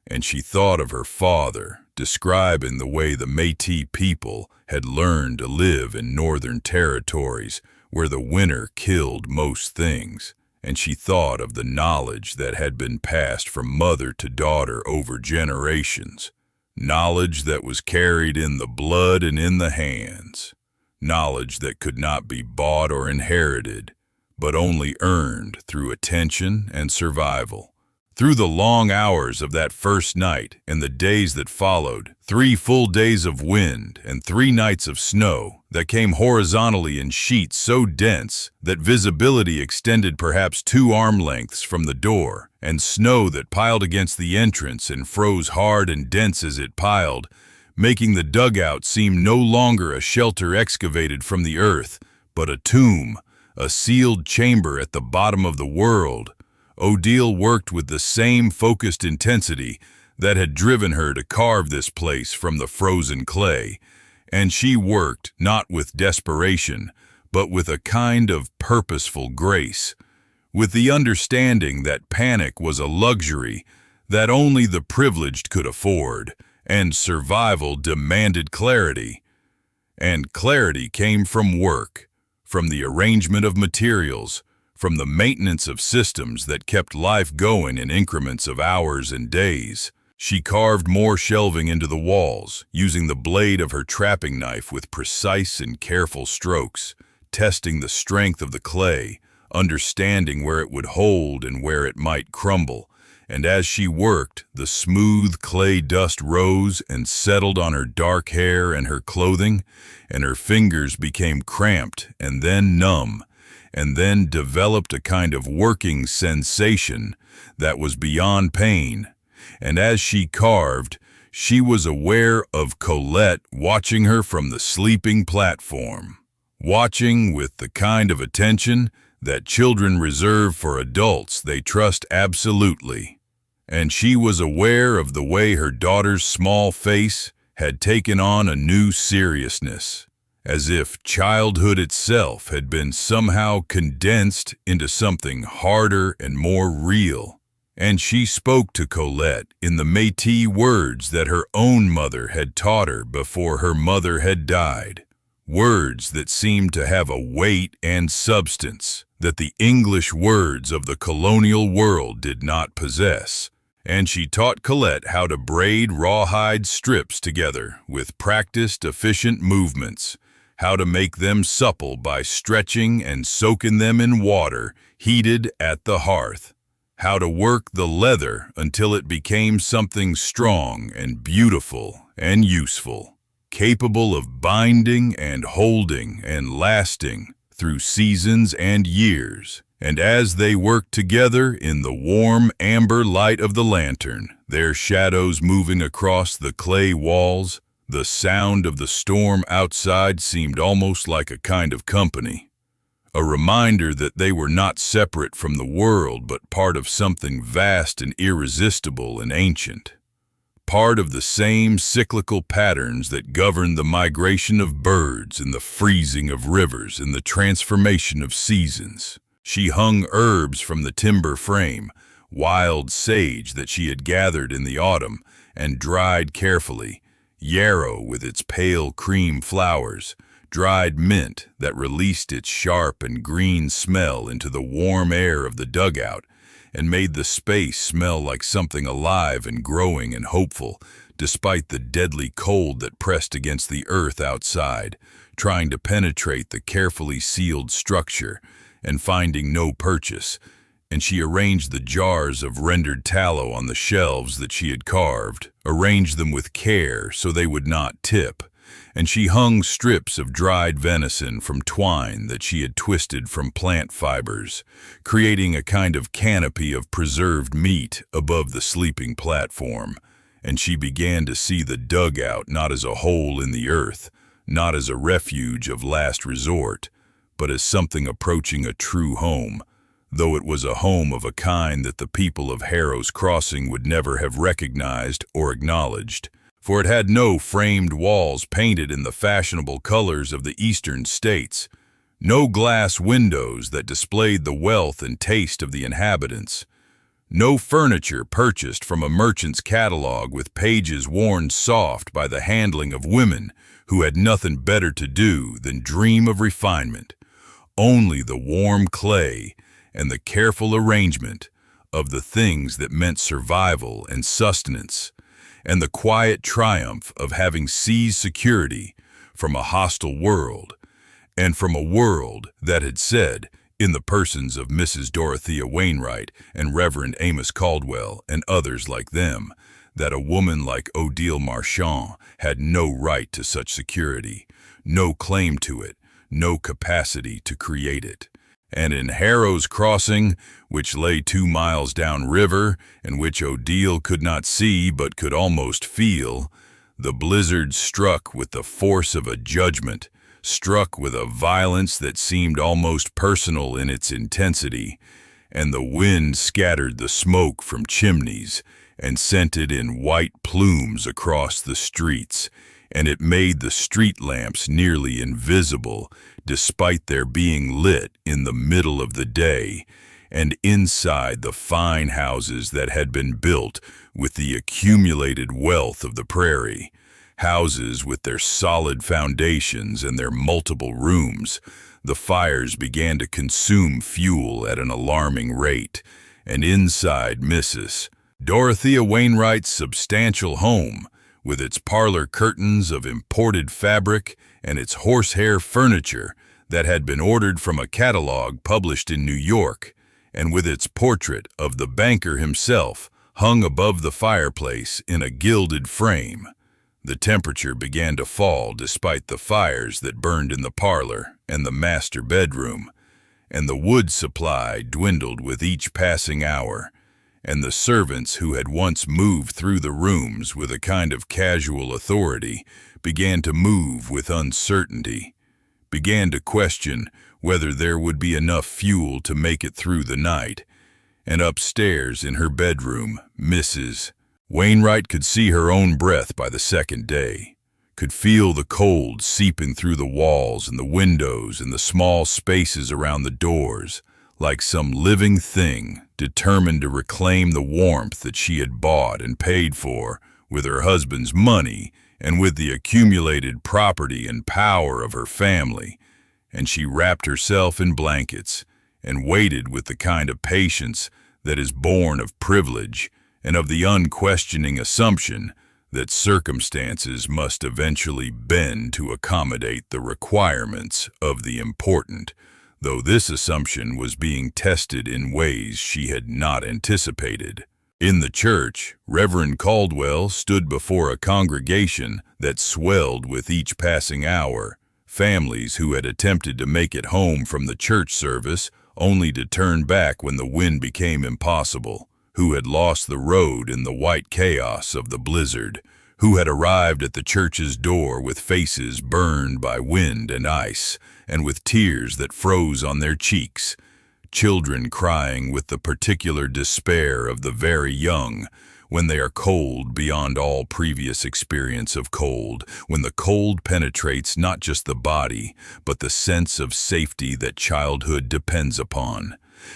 And she thought of her father, describing the way the Métis people had learned to live in northern territories where the winter killed most things. And she thought of the knowledge that had been passed from mother to daughter over generations, knowledge that was carried in the blood and in the hands, knowledge that could not be bought or inherited, but only earned through attention and survival. Through the long hours of that first night and the days that followed, 3 full days of wind and 3 nights of snow that came horizontally in sheets so dense that visibility extended perhaps 2 arm lengths from the door, and snow that piled against the entrance and froze hard and dense as it piled, making the dugout seem no longer a shelter excavated from the earth, but a tomb, a sealed chamber at the bottom of the world. Odile worked with the same focused intensity that had driven her to carve this place from the frozen clay, and she worked not with desperation, but with a kind of purposeful grace, with the understanding that panic was a luxury that only the privileged could afford, and survival demanded clarity. And clarity came from work, from the arrangement of materials, from the maintenance of systems that kept life going in increments of hours and days. She carved more shelving into the walls, using the blade of her trapping knife with precise and careful strokes, testing the strength of the clay, understanding where it would hold and where it might crumble. And as she worked, the smooth clay dust rose and settled on her dark hair and her clothing, and her fingers became cramped and then numb, and then developed a kind of working sensation that was beyond pain. And as she carved, she was aware of Colette watching her from the sleeping platform, watching with the kind of attention that children reserve for adults they trust absolutely. And she was aware of the way her daughter's small face had taken on a new seriousness, as if childhood itself had been somehow condensed into something harder and more real. And she spoke to Colette in the Métis words that her own mother had taught her before her mother had died. Words that seemed to have a weight and substance that the English words of the colonial world did not possess. And she taught Colette how to braid rawhide strips together with practiced, efficient movements, how to make them supple by stretching and soaking them in water heated at the hearth, how to work the leather until it became something strong and beautiful and useful, capable of binding and holding and lasting through seasons and years. And as they worked together in the warm amber light of the lantern, their shadows moving across the clay walls, the sound of the storm outside seemed almost like a kind of company, a reminder that they were not separate from the world but part of something vast and irresistible and ancient. Part of the same cyclical patterns that govern the migration of birds and the freezing of rivers and the transformation of seasons. She hung herbs from the timber frame, wild sage that she had gathered in the autumn and dried carefully, yarrow with its pale cream flowers, dried mint that released its sharp and green smell into the warm air of the dugout, and made the space smell like something alive and growing and hopeful, despite the deadly cold that pressed against the earth outside, trying to penetrate the carefully sealed structure and finding no purchase. And she arranged the jars of rendered tallow on the shelves that she had carved, arranged them with care so they would not tip, and she hung strips of dried venison from twine that she had twisted from plant fibers, creating a kind of canopy of preserved meat above the sleeping platform. And she began to see the dugout not as a hole in the earth, not as a refuge of last resort, but as something approaching a true home, though it was a home of a kind that the people of Harrow's Crossing would never have recognized or acknowledged. For it had no framed walls painted in the fashionable colors of the eastern states, no glass windows that displayed the wealth and taste of the inhabitants, no furniture purchased from a merchant's catalog with pages worn soft by the handling of women who had nothing better to do than dream of refinement, only the warm clay and the careful arrangement of the things that meant survival and sustenance, and the quiet triumph of having seized security from a hostile world, and from a world that had said, in the persons of Mrs. Dorothea Wainwright and Reverend Amos Caldwell and others like them, that a woman like Odile Marchand had no right to such security, no claim to it, no capacity to create it. And in Harrow's Crossing, which lay 2 miles downriver, and which Odile could not see but could almost feel, the blizzard struck with the force of a judgment, struck with a violence that seemed almost personal in its intensity, and the wind scattered the smoke from chimneys and sent it in white plumes across the streets, and it made the street lamps nearly invisible, despite their being lit in the middle of the day, and inside the fine houses that had been built with the accumulated wealth of the prairie, houses with their solid foundations and their multiple rooms, the fires began to consume fuel at an alarming rate, and inside Mrs. Dorothea Wainwright's substantial home, with its parlor curtains of imported fabric and its horsehair furniture that had been ordered from a catalog published in New York, and with its portrait of the banker himself hung above the fireplace in a gilded frame, the temperature began to fall despite the fires that burned in the parlor and the master bedroom, and the wood supply dwindled with each passing hour, and the servants who had once moved through the rooms with a kind of casual authority began to move with uncertainty, began to question whether there would be enough fuel to make it through the night. And upstairs in her bedroom, Mrs. Wainwright could see her own breath by the second day, could feel the cold seeping through the walls and the windows and the small spaces around the doors, like some living thing determined to reclaim the warmth that she had bought and paid for with her husband's money and with the accumulated property and power of her family. And she wrapped herself in blankets and waited with the kind of patience that is born of privilege and of the unquestioning assumption that circumstances must eventually bend to accommodate the requirements of the important, though this assumption was being tested in ways she had not anticipated. In the church, Reverend Caldwell stood before a congregation that swelled with each passing hour, families who had attempted to make it home from the church service only to turn back when the wind became impossible, who had lost the road in the white chaos of the blizzard, who had arrived at the church's door with faces burned by wind and ice, and with tears that froze on their cheeks, children crying with the particular despair of the very young, when they are cold beyond all previous experience of cold, when the cold penetrates not just the body, but the sense of safety that childhood depends upon.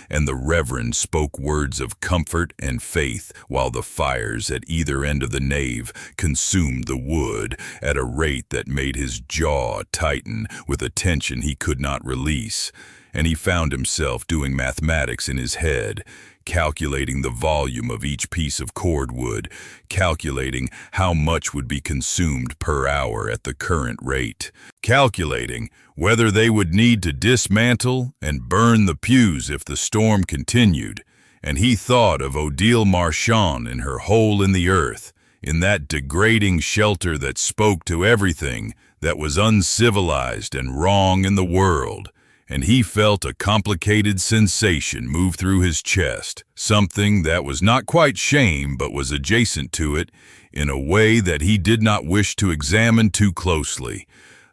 And the Reverend spoke words of comfort and faith while the fires at either end of the nave consumed the wood at a rate that made his jaw tighten with a tension he could not release. And he found himself doing mathematics in his head, calculating the volume of each piece of cordwood, calculating how much would be consumed per hour at the current rate, calculating whether they would need to dismantle and burn the pews if the storm continued. And he thought of Odile Marchand in her hole in the earth, in that degrading shelter that spoke to everything that was uncivilized and wrong in the world. And he felt a complicated sensation move through his chest, something that was not quite shame but was adjacent to it in a way that he did not wish to examine too closely,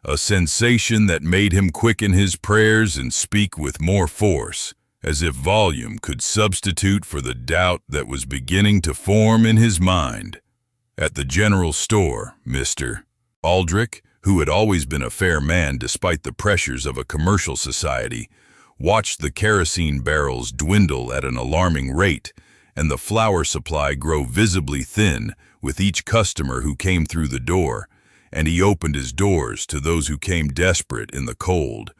a sensation that made him quicken his prayers and speak with more force, as if volume could substitute for the doubt that was beginning to form in his mind. At the general store, Mr. Aldrich, who had always been a fair man despite the pressures of a commercial society, watched the kerosene barrels dwindle at an alarming rate and the flour supply grow visibly thin with each customer who came through the door, and he opened his doors to those who came desperate in the cold,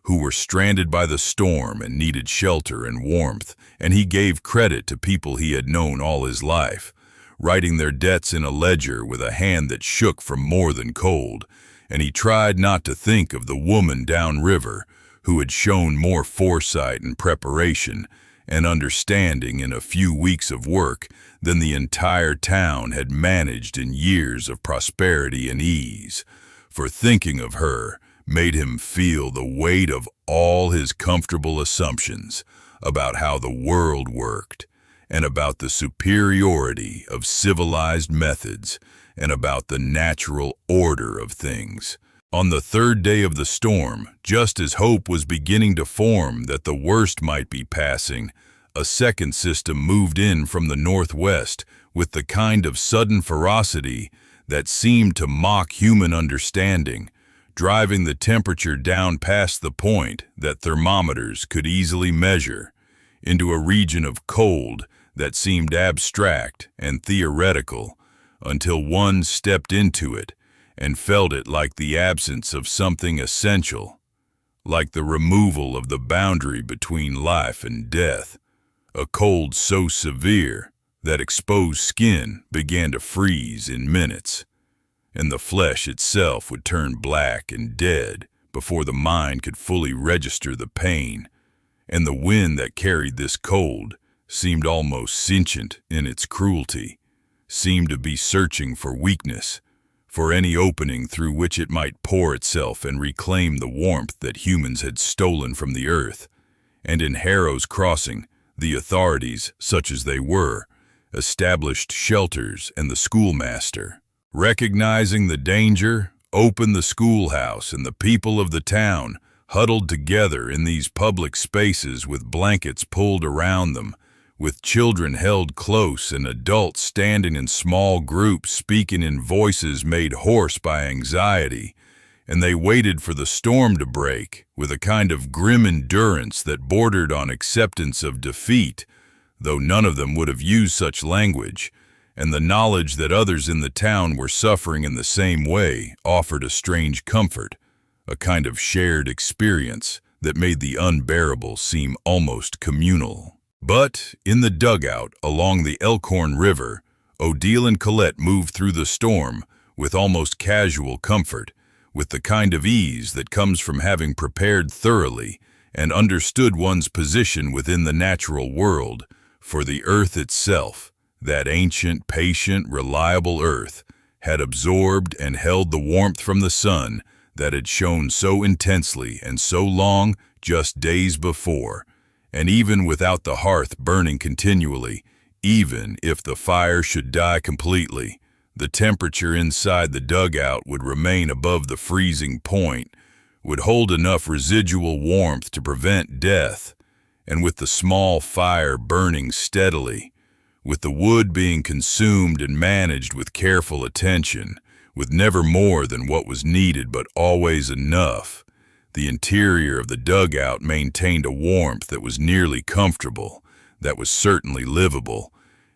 who were stranded by the storm and needed shelter and warmth, and he gave credit to people he had known all his life, writing their debts in a ledger with a hand that shook from more than cold. And he tried not to think of the woman downriver who had shown more foresight and preparation and understanding in a few weeks of work than the entire town had managed in years of prosperity and ease. For thinking of her made him feel the weight of all his comfortable assumptions about how the world worked and about the superiority of civilized methods and about the natural order of things. On the third day of the storm, just as hope was beginning to form that the worst might be passing, a second system moved in from the northwest with the kind of sudden ferocity that seemed to mock human understanding, driving the temperature down past the point that thermometers could easily measure, into a region of cold that seemed abstract and theoretical, until one stepped into it and felt it like the absence of something essential, like the removal of the boundary between life and death, a cold so severe that exposed skin began to freeze in minutes, and the flesh itself would turn black and dead before the mind could fully register the pain, and the wind that carried this cold seemed almost sentient in its cruelty, seemed to be searching for weakness, for any opening through which it might pour itself and reclaim the warmth that humans had stolen from the earth. And in Harrow's Crossing, the authorities, such as they were, established shelters, and the schoolmaster, recognizing the danger, opened the schoolhouse, and the people of the town huddled together in these public spaces with blankets pulled around them, with children held close and adults standing in small groups speaking in voices made hoarse by anxiety. And they waited for the storm to break with a kind of grim endurance that bordered on acceptance of defeat, though none of them would have used such language, and the knowledge that others in the town were suffering in the same way offered a strange comfort, a kind of shared experience that made the unbearable seem almost communal. But in the dugout along the Elkhorn River, Odile and Colette moved through the storm with almost casual comfort, with the kind of ease that comes from having prepared thoroughly and understood one's position within the natural world, for the earth itself, that ancient, patient, reliable earth, had absorbed and held the warmth from the sun that had shone so intensely and so long just days before, and even without the hearth burning continually, even if the fire should die completely, the temperature inside the dugout would remain above the freezing point, would hold enough residual warmth to prevent death, and with the small fire burning steadily, with the wood being consumed and managed with careful attention, with never more than what was needed but always enough, the interior of the dugout maintained a warmth that was nearly comfortable, that was certainly livable,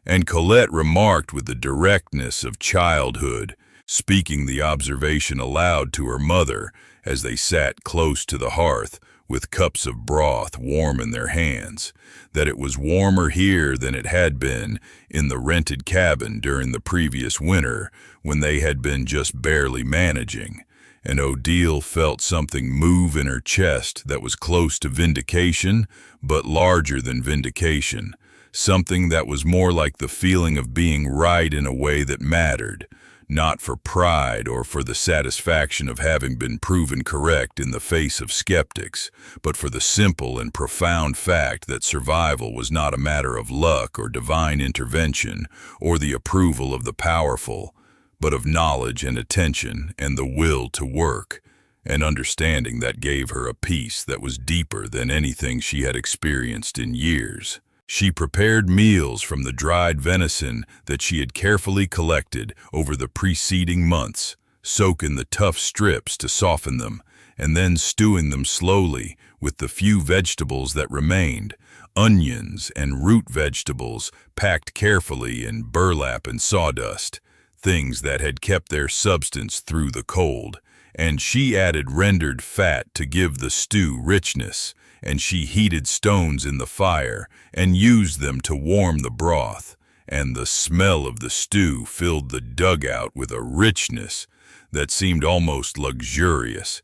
and Colette remarked with the directness of childhood, speaking the observation aloud to her mother as they sat close to the hearth with cups of broth warm in their hands, that it was warmer here than it had been in the rented cabin during the previous winter when they had been just barely managing, and Odile felt something move in her chest that was close to vindication but larger than vindication, something that was more like the feeling of being right in a way that mattered, not for pride or for the satisfaction of having been proven correct in the face of skeptics, but for the simple and profound fact that survival was not a matter of luck or divine intervention or the approval of the powerful, but of knowledge and attention and the will to work, an understanding that gave her a peace that was deeper than anything she had experienced in years. She prepared meals from the dried venison that she had carefully collected over the preceding months, soaking the tough strips to soften them, and then stewing them slowly with the few vegetables that remained, onions and root vegetables packed carefully in burlap and sawdust, things that had kept their substance through the cold, and she added rendered fat to give the stew richness, and she heated stones in the fire and used them to warm the broth, and the smell of the stew filled the dugout with a richness that seemed almost luxurious,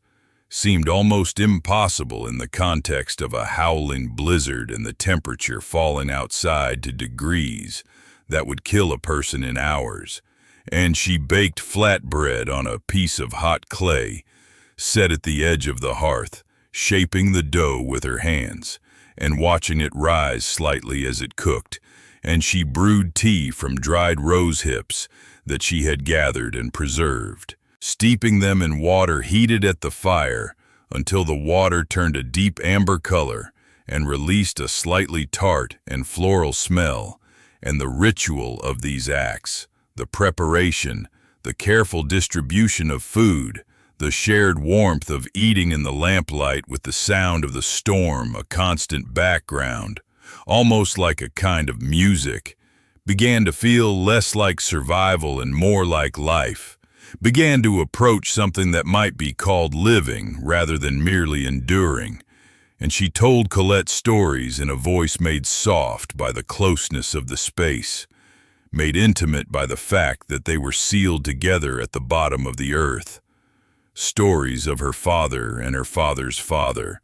seemed almost impossible in the context of a howling blizzard and the temperature falling outside to degrees that would kill a person in hours. And she baked flatbread on a piece of hot clay, set at the edge of the hearth, shaping the dough with her hands, and watching it rise slightly as it cooked, and she brewed tea from dried rose hips that she had gathered and preserved, steeping them in water heated at the fire until the water turned a deep amber color and released a slightly tart and floral smell, and the ritual of these acts, the preparation, the careful distribution of food, the shared warmth of eating in the lamplight with the sound of the storm a constant background, almost like a kind of music, began to feel less like survival and more like life, began to approach something that might be called living rather than merely enduring. And she told Colette stories in a voice made soft by the closeness of the space, made intimate by the fact that they were sealed together at the bottom of the earth. Stories of her father and her father's father.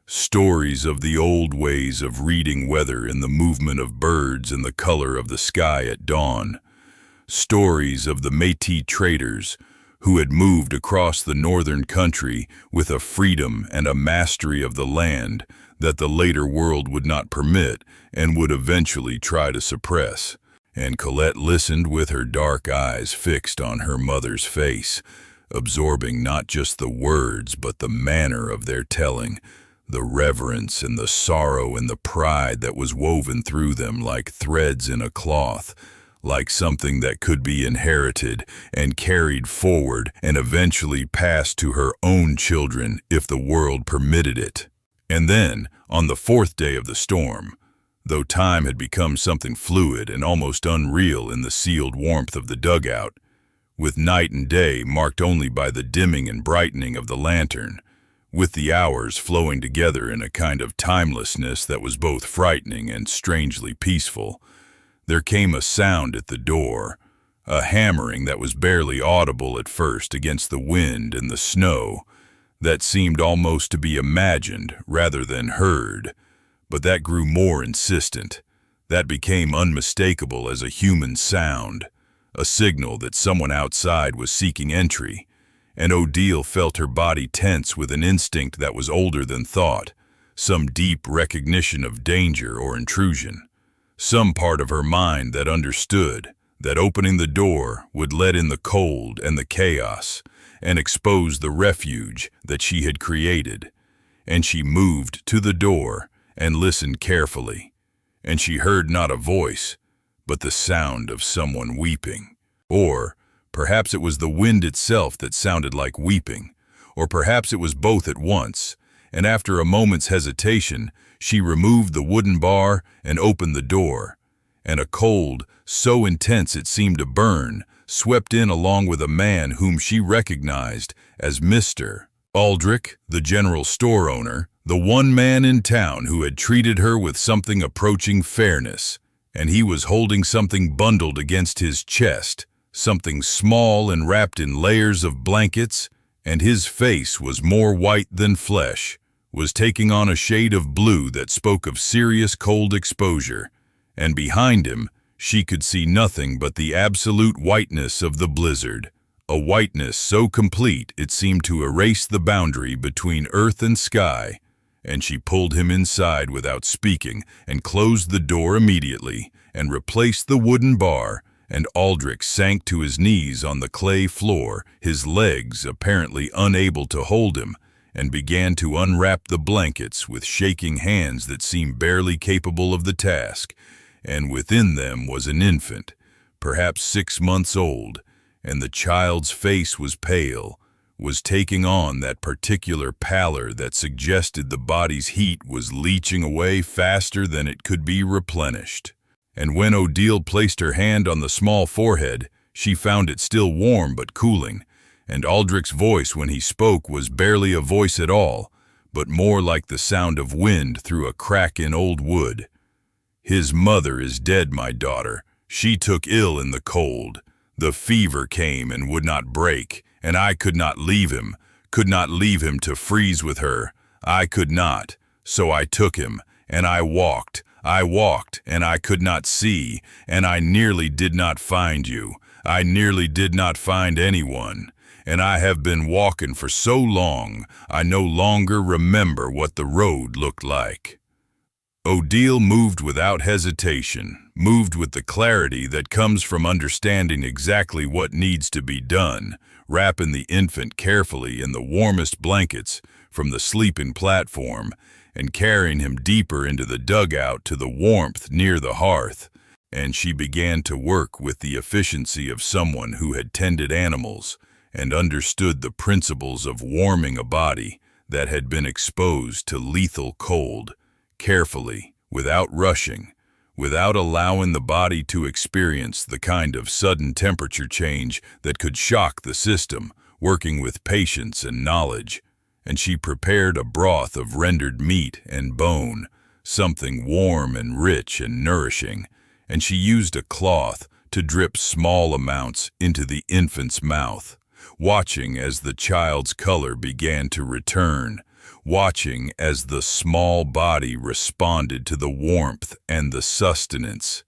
Stories of the old ways of reading weather in the movement of birds and the color of the sky at dawn. Stories of the Métis traders who had moved across the northern country with a freedom and a mastery of the land that the later world would not permit and would eventually try to suppress. And Colette listened with her dark eyes fixed on her mother's face, absorbing not just the words but the manner of their telling, the reverence and the sorrow and the pride that was woven through them like threads in a cloth, like something that could be inherited and carried forward and eventually passed to her own children if the world permitted it. And then, on the fourth day of the storm, though time had become something fluid and almost unreal in the sealed warmth of the dugout, with night and day marked only by the dimming and brightening of the lantern, with the hours flowing together in a kind of timelessness that was both frightening and strangely peaceful, there came a sound at the door, a hammering that was barely audible at first against the wind and the snow, that seemed almost to be imagined rather than heard, but that grew more insistent, that became unmistakable as a human sound, a signal that someone outside was seeking entry, and Odile felt her body tense with an instinct that was older than thought, some deep recognition of danger or intrusion. Some part of her mind that understood that opening the door would let in the cold and the chaos and expose the refuge that she had created. And she moved to the door and listened carefully, and she heard not a voice, but the sound of someone weeping. Or perhaps it was the wind itself that sounded like weeping, or perhaps it was both at once, and after a moment's hesitation, she removed the wooden bar and opened the door, and a cold, so intense it seemed to burn, swept in along with a man whom she recognized as Mr. Aldrich, the general store owner, the one man in town who had treated her with something approaching fairness, and he was holding something bundled against his chest, something small and wrapped in layers of blankets, and his face was more white than flesh, was taking on a shade of blue that spoke of serious cold exposure, and behind him she could see nothing but the absolute whiteness of the blizzard, a whiteness so complete it seemed to erase the boundary between earth and sky, and she pulled him inside without speaking and closed the door immediately and replaced the wooden bar, and Aldrich sank to his knees on the clay floor, his legs apparently unable to hold him, and began to unwrap the blankets with shaking hands that seemed barely capable of the task, and within them was an infant, perhaps 6 months old, and the child's face was pale, was taking on that particular pallor that suggested the body's heat was leaching away faster than it could be replenished. And when Odile placed her hand on the small forehead, she found it still warm but cooling, and Aldrich's voice when he spoke was barely a voice at all, but more like the sound of wind through a crack in old wood. "His mother is dead, my daughter. She took ill in the cold. The fever came and would not break, and I could not leave him to freeze with her. I could not, so I took him, and I walked, and I could not see, and I nearly did not find you. I nearly did not find anyone. And I have been walking for so long, I no longer remember what the road looked like." Odile moved without hesitation, moved with the clarity that comes from understanding exactly what needs to be done, wrapping the infant carefully in the warmest blankets from the sleeping platform, and carrying him deeper into the dugout to the warmth near the hearth. And she began to work with the efficiency of someone who had tended animals and understood the principles of warming a body that had been exposed to lethal cold, carefully, without rushing, without allowing the body to experience the kind of sudden temperature change that could shock the system, working with patience and knowledge. And she prepared a broth of rendered meat and bone, something warm and rich and nourishing, and she used a cloth to drip small amounts into the infant's mouth, watching as the child's color began to return, watching as the small body responded to the warmth and the sustenance.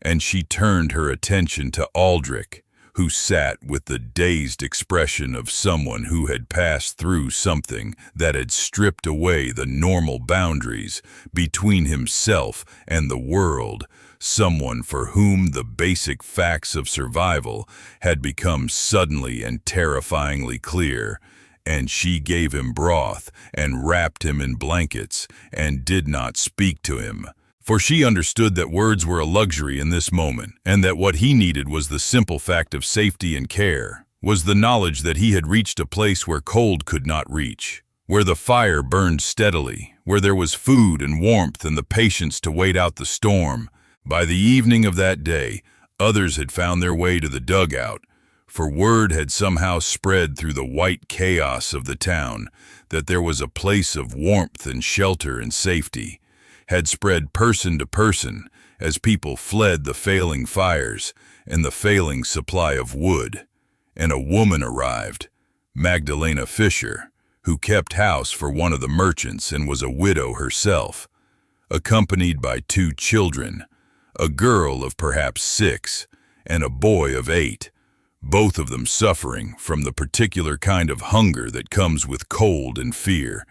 And she turned her attention to Aldrich, who sat with the dazed expression of someone who had passed through something that had stripped away the normal boundaries between himself and the world, someone for whom the basic facts of survival had become suddenly and terrifyingly clear, and she gave him broth and wrapped him in blankets and did not speak to him. For she understood that words were a luxury in this moment, and that what he needed was the simple fact of safety and care, was the knowledge that he had reached a place where cold could not reach, where the fire burned steadily, where there was food and warmth and the patience to wait out the storm. By the evening of that day, others had found their way to the dugout, for word had somehow spread through the white chaos of the town that there was a place of warmth and shelter and safety, had spread person to person as people fled the failing fires and the failing supply of wood. And a woman arrived, Magdalena Fisher, who kept house for one of the merchants and was a widow herself, accompanied by 2 children, a girl of perhaps 6 and a boy of 8, both of them suffering from the particular kind of hunger that comes with cold and fear.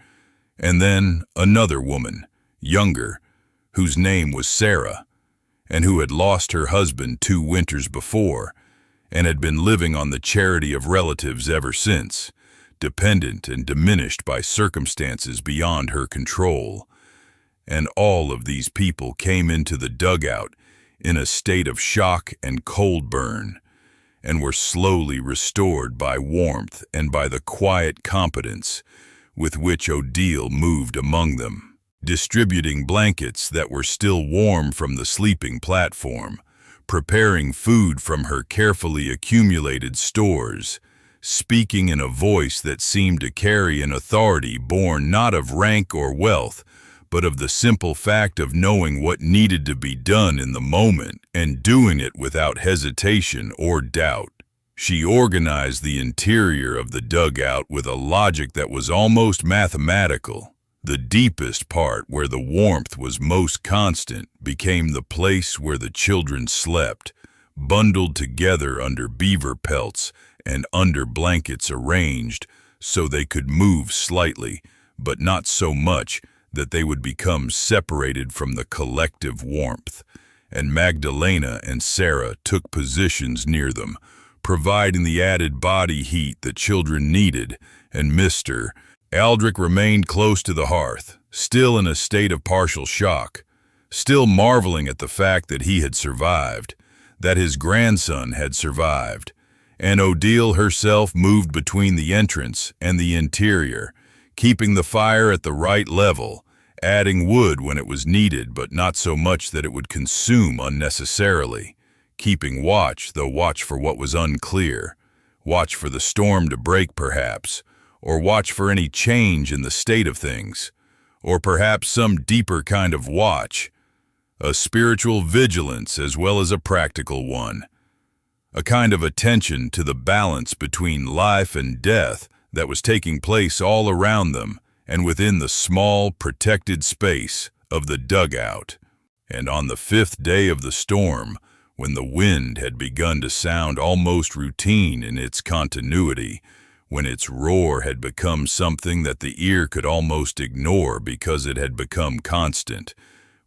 And then another woman, younger, whose name was Sarah, and who had lost her husband 2 winters before, and had been living on the charity of relatives ever since, dependent and diminished by circumstances beyond her control. And all of these people came into the dugout in a state of shock and cold burn, and were slowly restored by warmth and by the quiet competence with which Odile moved among them, distributing blankets that were still warm from the sleeping platform, preparing food from her carefully accumulated stores, speaking in a voice that seemed to carry an authority born not of rank or wealth, but of the simple fact of knowing what needed to be done in the moment and doing it without hesitation or doubt. She organized the interior of the dugout with a logic that was almost mathematical. The deepest part, where the warmth was most constant, became the place where the children slept, bundled together under beaver pelts and under blankets arranged so they could move slightly, but not so much that they would become separated from the collective warmth. And Magdalena and Sarah took positions near them, providing the added body heat the children needed, and Mr. Aldrich remained close to the hearth, still in a state of partial shock, still marveling at the fact that he had survived, that his grandson had survived, and Odile herself moved between the entrance and the interior, keeping the fire at the right level, adding wood when it was needed, but not so much that it would consume unnecessarily, keeping watch, though watch for what was unclear, watch for the storm to break perhaps, or watch for any change in the state of things, or perhaps some deeper kind of watch, a spiritual vigilance as well as a practical one, a kind of attention to the balance between life and death that was taking place all around them and within the small, protected space of the dugout. And on the 5th day of the storm, when the wind had begun to sound almost routine in its continuity, when its roar had become something that the ear could almost ignore because it had become constant,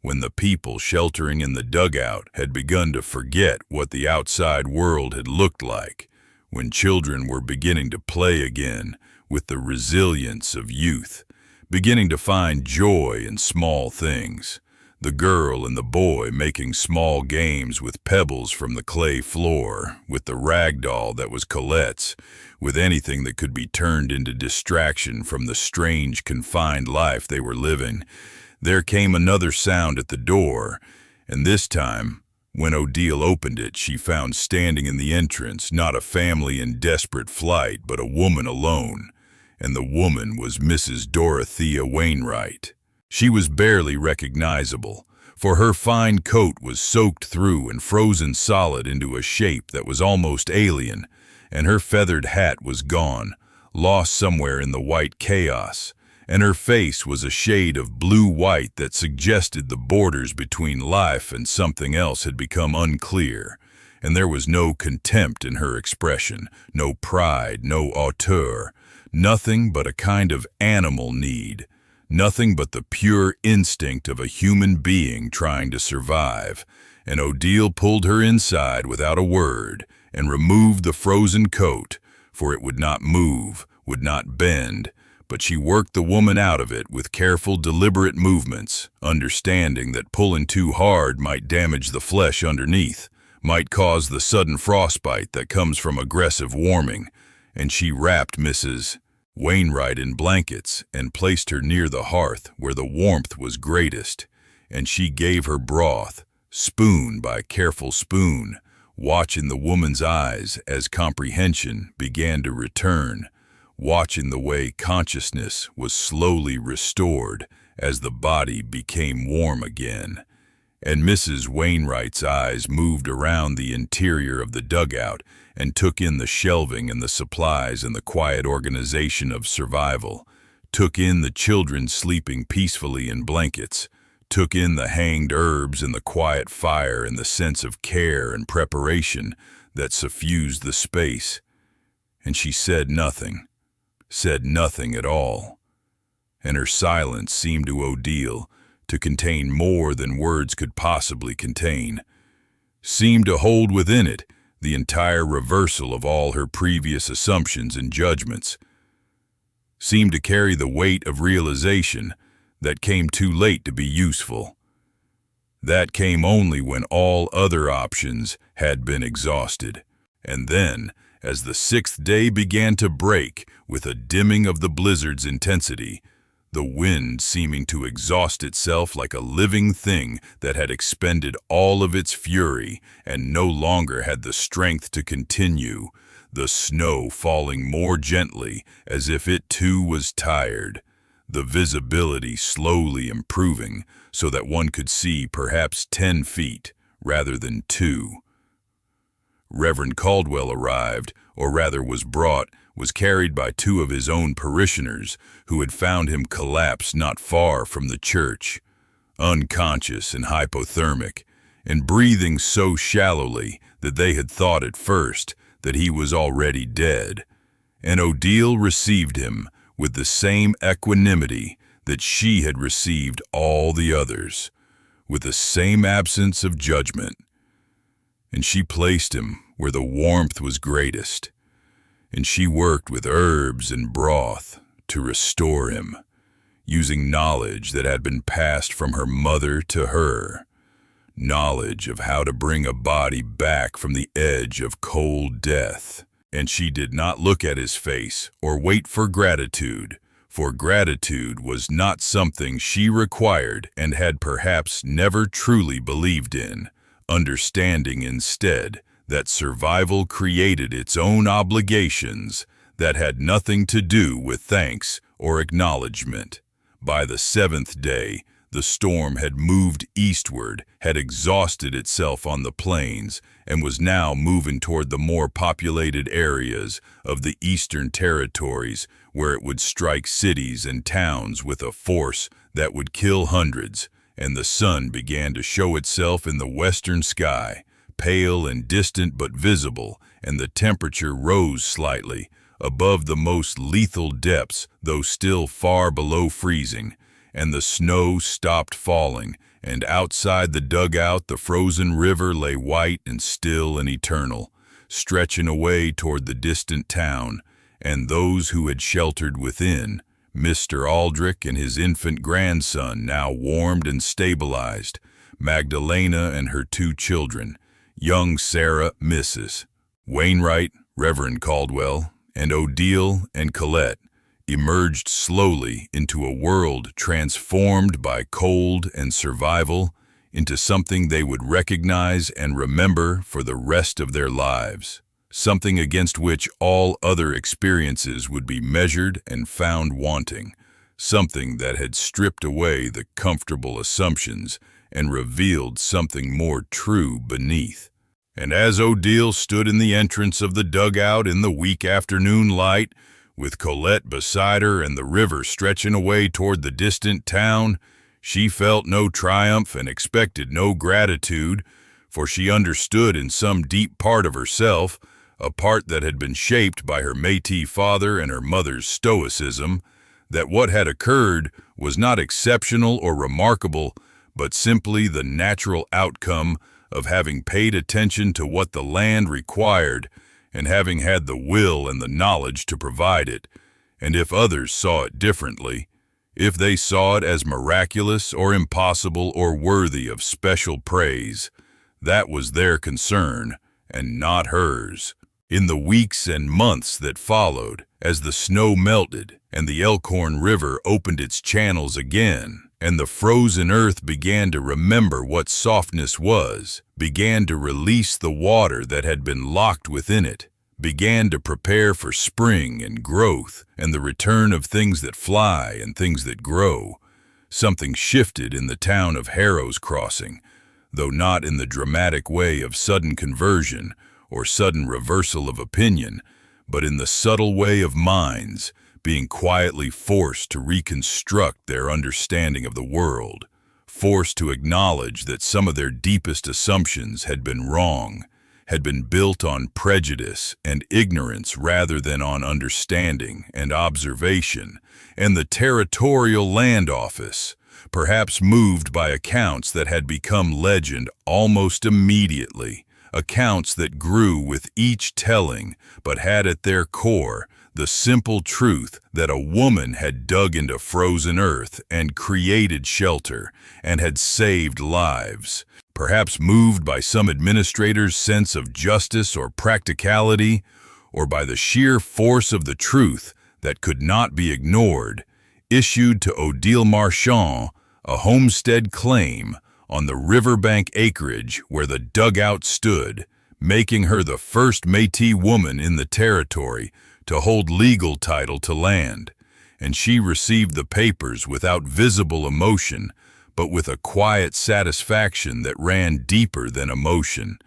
when the people sheltering in the dugout had begun to forget what the outside world had looked like, when children were beginning to play again with the resilience of youth, beginning to find joy in small things, the girl and the boy making small games with pebbles from the clay floor, with the rag doll that was Colette's, with anything that could be turned into distraction from the strange, confined life they were living, there came another sound at the door, and this time, when Odile opened it, she found standing in the entrance not a family in desperate flight, but a woman alone, and the woman was Mrs. Dorothea Wainwright. She was barely recognizable, for her fine coat was soaked through and frozen solid into a shape that was almost alien, and her feathered hat was gone, lost somewhere in the white chaos, and her face was a shade of blue-white that suggested the borders between life and something else had become unclear, and there was no contempt in her expression, no pride, no hauteur, nothing but a kind of animal need, nothing but the pure instinct of a human being trying to survive, and Odile pulled her inside without a word and removed the frozen coat, for it would not move, would not bend, but she worked the woman out of it with careful, deliberate movements, understanding that pulling too hard might damage the flesh underneath, might cause the sudden frostbite that comes from aggressive warming, and she wrapped Mrs. Wainwright in blankets and placed her near the hearth where the warmth was greatest, and she gave her broth, spoon by careful spoon, watching the woman's eyes as comprehension began to return, watching the way consciousness was slowly restored as the body became warm again. And Mrs. Wainwright's eyes moved around the interior of the dugout and took in the shelving and the supplies and the quiet organization of survival, took in the children sleeping peacefully in blankets, took in the hanged herbs and the quiet fire and the sense of care and preparation that suffused the space. And she said nothing at all. And her silence seemed to Odile to contain more than words could possibly contain, seemed to hold within it the entire reversal of all her previous assumptions and judgments, seemed to carry the weight of realization that came too late to be useful. That came only when all other options had been exhausted. And then, as the sixth day began to break with a dimming of the blizzard's intensity, the wind seeming to exhaust itself like a living thing that had expended all of its fury and no longer had the strength to continue, the snow falling more gently as if it too was tired, the visibility slowly improving so that one could see perhaps 10 feet rather than 2. Reverend Caldwell arrived, or rather was carried by 2 of his own parishioners who had found him collapsed not far from the church, unconscious and hypothermic, and breathing so shallowly that they had thought at first that he was already dead. And Odile received him with the same equanimity that she had received all the others, with the same absence of judgment. And she placed him where the warmth was greatest, and she worked with herbs and broth to restore him, using knowledge that had been passed from her mother to her, knowledge of how to bring a body back from the edge of cold death. And she did not look at his face or wait for gratitude, for gratitude was not something she required and had perhaps never truly believed in, understanding instead that survival created its own obligations that had nothing to do with thanks or acknowledgement. By the 7th day, the storm had moved eastward, had exhausted itself on the plains, and was now moving toward the more populated areas of the eastern territories, where it would strike cities and towns with a force that would kill hundreds, and the sun began to show itself in the western sky, pale and distant but visible, and the temperature rose slightly, above the most lethal depths, though still far below freezing, and the snow stopped falling, and outside the dugout the frozen river lay white and still and eternal, stretching away toward the distant town, and those who had sheltered within, Mr. Aldrich and his infant grandson now warmed and stabilized, Magdalena and her 2 children, young Sarah, Mrs. Wainwright, Reverend Caldwell, and Odile and Colette, emerged slowly into a world transformed by cold and survival into something they would recognize and remember for the rest of their lives, something against which all other experiences would be measured and found wanting, something that had stripped away the comfortable assumptions and revealed something more true beneath. And as Odile stood in the entrance of the dugout in the weak afternoon light, with Colette beside her and the river stretching away toward the distant town, she felt no triumph and expected no gratitude, for she understood in some deep part of herself, a part that had been shaped by her Métis father and her mother's stoicism, that what had occurred was not exceptional or remarkable, but simply the natural outcome of having paid attention to what the land required and having had the will and the knowledge to provide it. And if others saw it differently, if they saw it as miraculous or impossible or worthy of special praise, that was their concern and not hers. In the weeks and months that followed, as the snow melted and the Elkhorn River opened its channels again, and the frozen earth began to remember what softness was, began to release the water that had been locked within it, began to prepare for spring and growth and the return of things that fly and things that grow, something shifted in the town of Harrow's Crossing, though not in the dramatic way of sudden conversion or sudden reversal of opinion, but in the subtle way of minds being quietly forced to reconstruct their understanding of the world, forced to acknowledge that some of their deepest assumptions had been wrong, had been built on prejudice and ignorance rather than on understanding and observation, and the Territorial Land Office, perhaps moved by accounts that had become legend almost immediately, accounts that grew with each telling but had at their core the simple truth that a woman had dug into frozen earth and created shelter and had saved lives, perhaps moved by some administrator's sense of justice or practicality, or by the sheer force of the truth that could not be ignored, issued to Odile Marchand a homestead claim on the Riverbank acreage where the dugout stood, making her the first Métis woman in the territory to hold legal title to land, and she received the papers without visible emotion, but with a quiet satisfaction that ran deeper than emotion,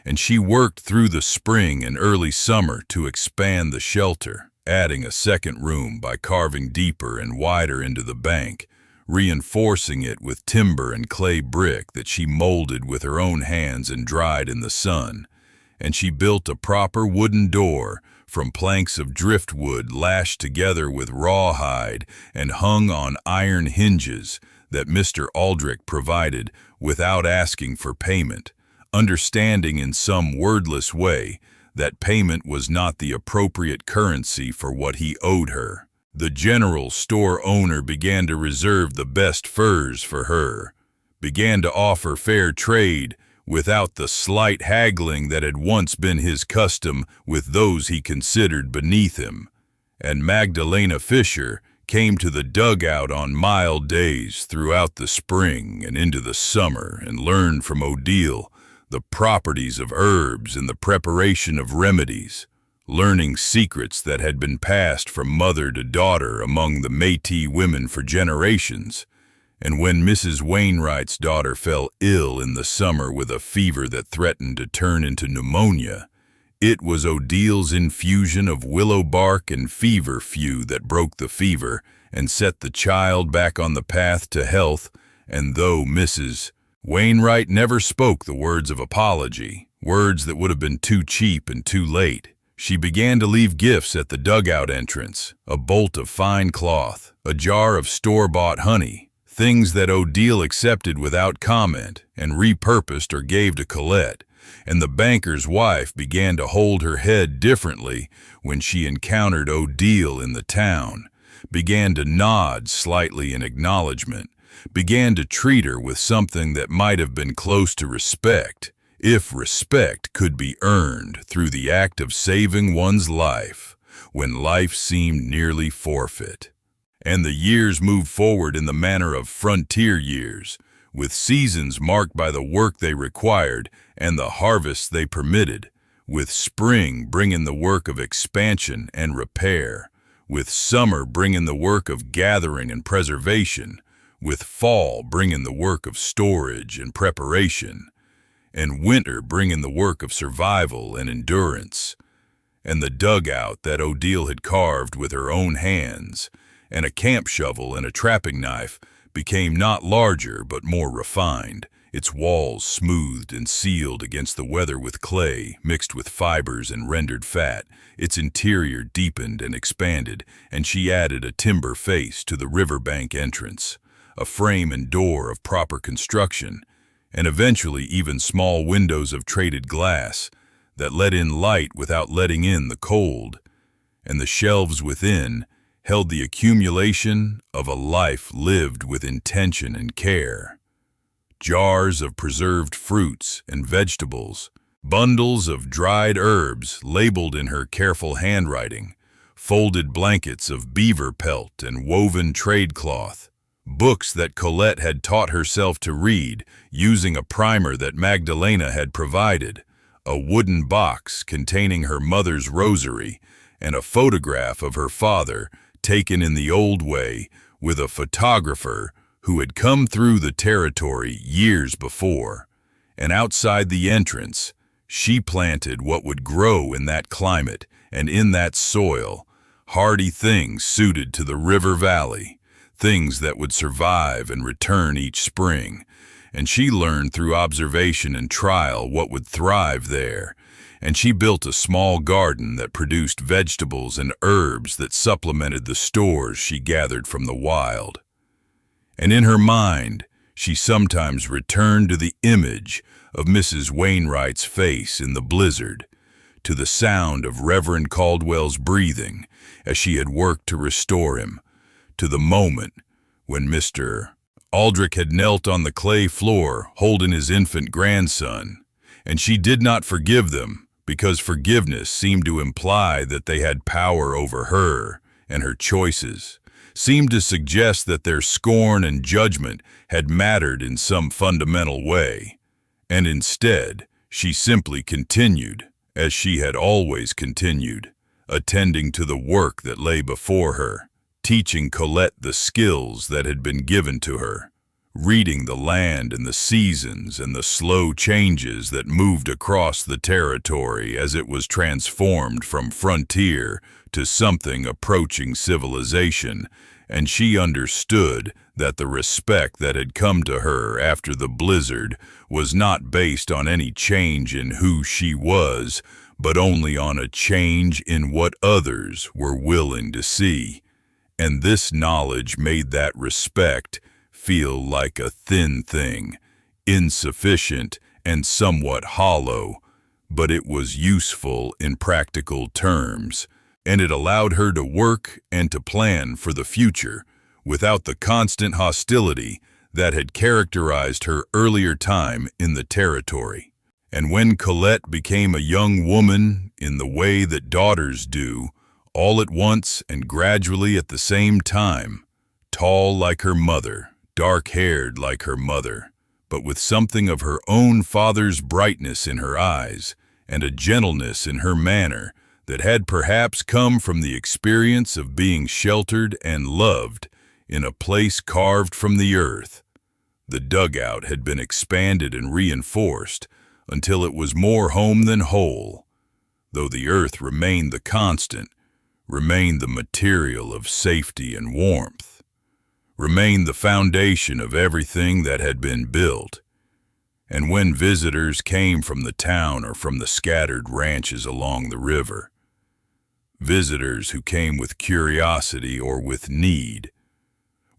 and she worked through the spring and early summer to expand the shelter, adding a second room by carving deeper and wider into the bank, reinforcing it with timber and clay brick that she molded with her own hands and dried in the sun, and she built a proper wooden door from planks of driftwood lashed together with rawhide and hung on iron hinges that Mr. Aldrich provided without asking for payment, understanding in some wordless way that payment was not the appropriate currency for what he owed her. The general store owner began to reserve the best furs for her, began to offer fair trade without the slight haggling that had once been his custom with those he considered beneath him, and Magdalena Fisher came to the dugout on mild days throughout the spring and into the summer and learned from Odile the properties of herbs and the preparation of remedies, learning secrets that had been passed from mother to daughter among the Métis women for generations. And when Mrs. Wainwright's daughter fell ill in the summer with a fever that threatened to turn into pneumonia, it was Odile's infusion of willow bark and feverfew that broke the fever and set the child back on the path to health. And though Mrs. Wainwright never spoke the words of apology, words that would have been too cheap and too late, she began to leave gifts at the dugout entrance, a bolt of fine cloth, a jar of store-bought honey, things that Odile accepted without comment and repurposed or gave to Colette, and the banker's wife began to hold her head differently when she encountered Odile in the town, began to nod slightly in acknowledgement, began to treat her with something that might have been close to respect, if respect could be earned through the act of saving one's life when life seemed nearly forfeit. And the years moved forward in the manner of frontier years, with seasons marked by the work they required and the harvests they permitted, with spring bringing the work of expansion and repair, with summer bringing the work of gathering and preservation, with fall bringing the work of storage and preparation, and winter bringing the work of survival and endurance. And the dugout that Odile had carved with her own hands, and a camp shovel and a trapping knife, became not larger but more refined, its walls smoothed and sealed against the weather with clay mixed with fibers and rendered fat, its interior deepened and expanded, and she added a timber face to the riverbank entrance, a frame and door of proper construction, and eventually even small windows of traded glass that let in light without letting in the cold, and the shelves within held the accumulation of a life lived with intention and care. Jars of preserved fruits and vegetables, bundles of dried herbs labeled in her careful handwriting, folded blankets of beaver pelt and woven trade cloth, books that Colette had taught herself to read using a primer that Magdalena had provided, a wooden box containing her mother's rosary, and a photograph of her father taken in the old way with a photographer who had come through the territory years before. And outside the entrance, she planted what would grow in that climate and in that soil, hardy things suited to the river valley, things that would survive and return each spring. And she learned through observation and trial what would thrive there. And she built a small garden that produced vegetables and herbs that supplemented the stores she gathered from the wild. And in her mind, she sometimes returned to the image of Mrs. Wainwright's face in the blizzard, to the sound of Reverend Caldwell's breathing as she had worked to restore him, to the moment when Mr. Aldrich had knelt on the clay floor holding his infant grandson, and she did not forgive them because forgiveness seemed to imply that they had power over her and her choices, seemed to suggest that their scorn and judgment had mattered in some fundamental way. And instead, she simply continued, as she had always continued, attending to the work that lay before her, teaching Colette the skills that had been given to her, reading the land and the seasons and the slow changes that moved across the territory as it was transformed from frontier to something approaching civilization, and she understood that the respect that had come to her after the blizzard was not based on any change in who she was, but only on a change in what others were willing to see. And this knowledge made that respect feel like a thin thing, insufficient and somewhat hollow, but it was useful in practical terms, and it allowed her to work and to plan for the future without the constant hostility that had characterized her earlier time in the territory. And when Colette became a young woman in the way that daughters do, all at once and gradually at the same time, tall like her mother, dark-haired like her mother, but with something of her own father's brightness in her eyes and a gentleness in her manner that had perhaps come from the experience of being sheltered and loved in a place carved from the earth. The dugout had been expanded and reinforced until it was more home than whole, though the earth remained the constant, remained the material of safety and warmth, remained the foundation of everything that had been built. And when visitors came from the town or from the scattered ranches along the river, visitors who came with curiosity or with need,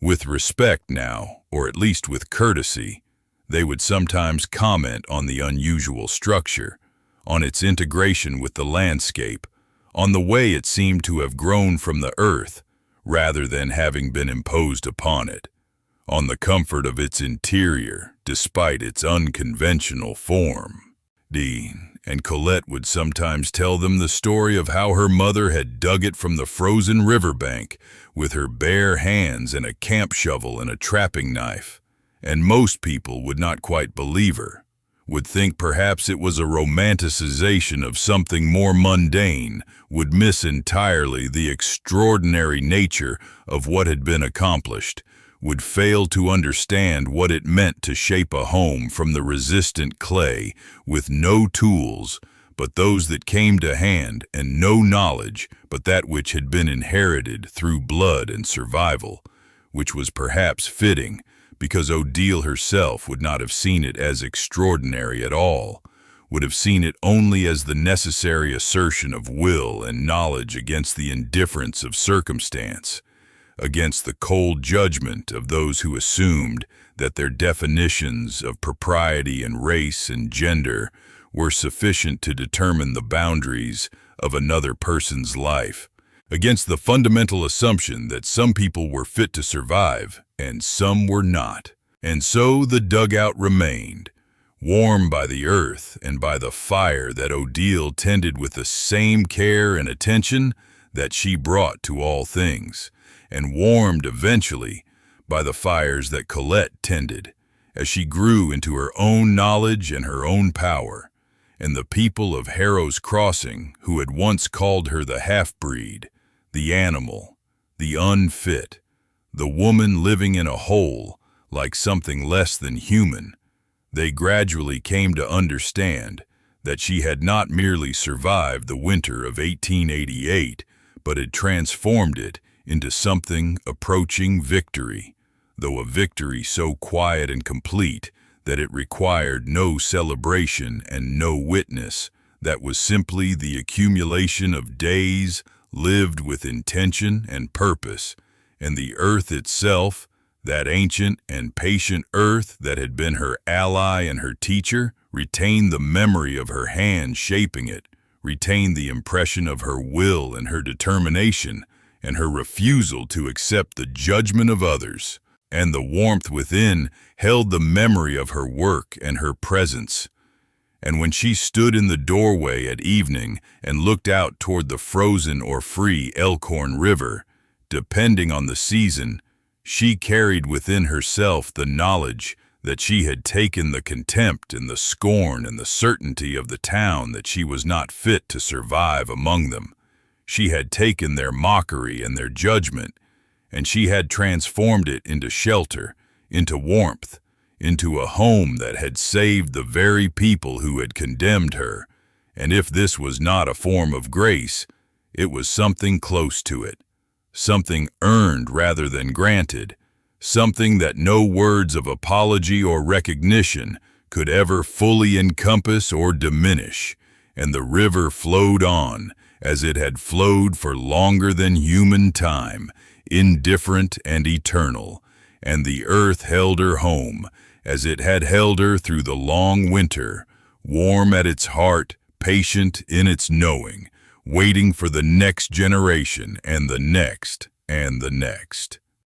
with respect now, or at least with courtesy, they would sometimes comment on the unusual structure, on its integration with the landscape, on the way it seemed to have grown from the earth, rather than having been imposed upon it, on the comfort of its interior, despite its unconventional form. Dean and Colette would sometimes tell them the story of how her mother had dug it from the frozen riverbank with her bare hands and a camp shovel and a trapping knife, and most people would not quite believe her, would think perhaps it was a romanticization of something more mundane, would miss entirely the extraordinary nature of what had been accomplished, would fail to understand what it meant to shape a home from the resistant clay with no tools but those that came to hand and no knowledge but that which had been inherited through blood and survival, which was perhaps fitting because Odile herself would not have seen it as extraordinary at all, would have seen it only as the necessary assertion of will and knowledge against the indifference of circumstance, against the cold judgment of those who assumed that their definitions of propriety and race and gender were sufficient to determine the boundaries of another person's life, against the fundamental assumption that some people were fit to survive and some were not. And so the dugout remained, warm by the earth and by the fire that Odile tended with the same care and attention that she brought to all things, and warmed eventually by the fires that Colette tended, as she grew into her own knowledge and her own power. And the people of Harrow's Crossing, who had once called her the half-breed, the animal, the unfit, the woman living in a hole like something less than human, they gradually came to understand that she had not merely survived the winter of 1888, but had transformed it into something approaching victory, though a victory so quiet and complete that it required no celebration and no witness, that was simply the accumulation of days lived with intention and purpose, and the earth itself, that ancient and patient earth that had been her ally and her teacher, retained the memory of her hand shaping it, retained the impression of her will and her determination, and her refusal to accept the judgment of others. And the warmth within held the memory of her work and her presence. And when she stood in the doorway at evening and looked out toward the frozen or free Elkhorn River, depending on the season, she carried within herself the knowledge that she had taken the contempt and the scorn and the certainty of the town that she was not fit to survive among them. She had taken their mockery and their judgment, and she had transformed it into shelter, into warmth, into a home that had saved the very people who had condemned her. And if this was not a form of grace, it was something close to it, something earned rather than granted, something that no words of apology or recognition could ever fully encompass or diminish. And the river flowed on, as it had flowed for longer than human time, indifferent and eternal, and the earth held her home, as it had held her through the long winter, warm at its heart, patient in its knowing, waiting for the next generation and the next and the next.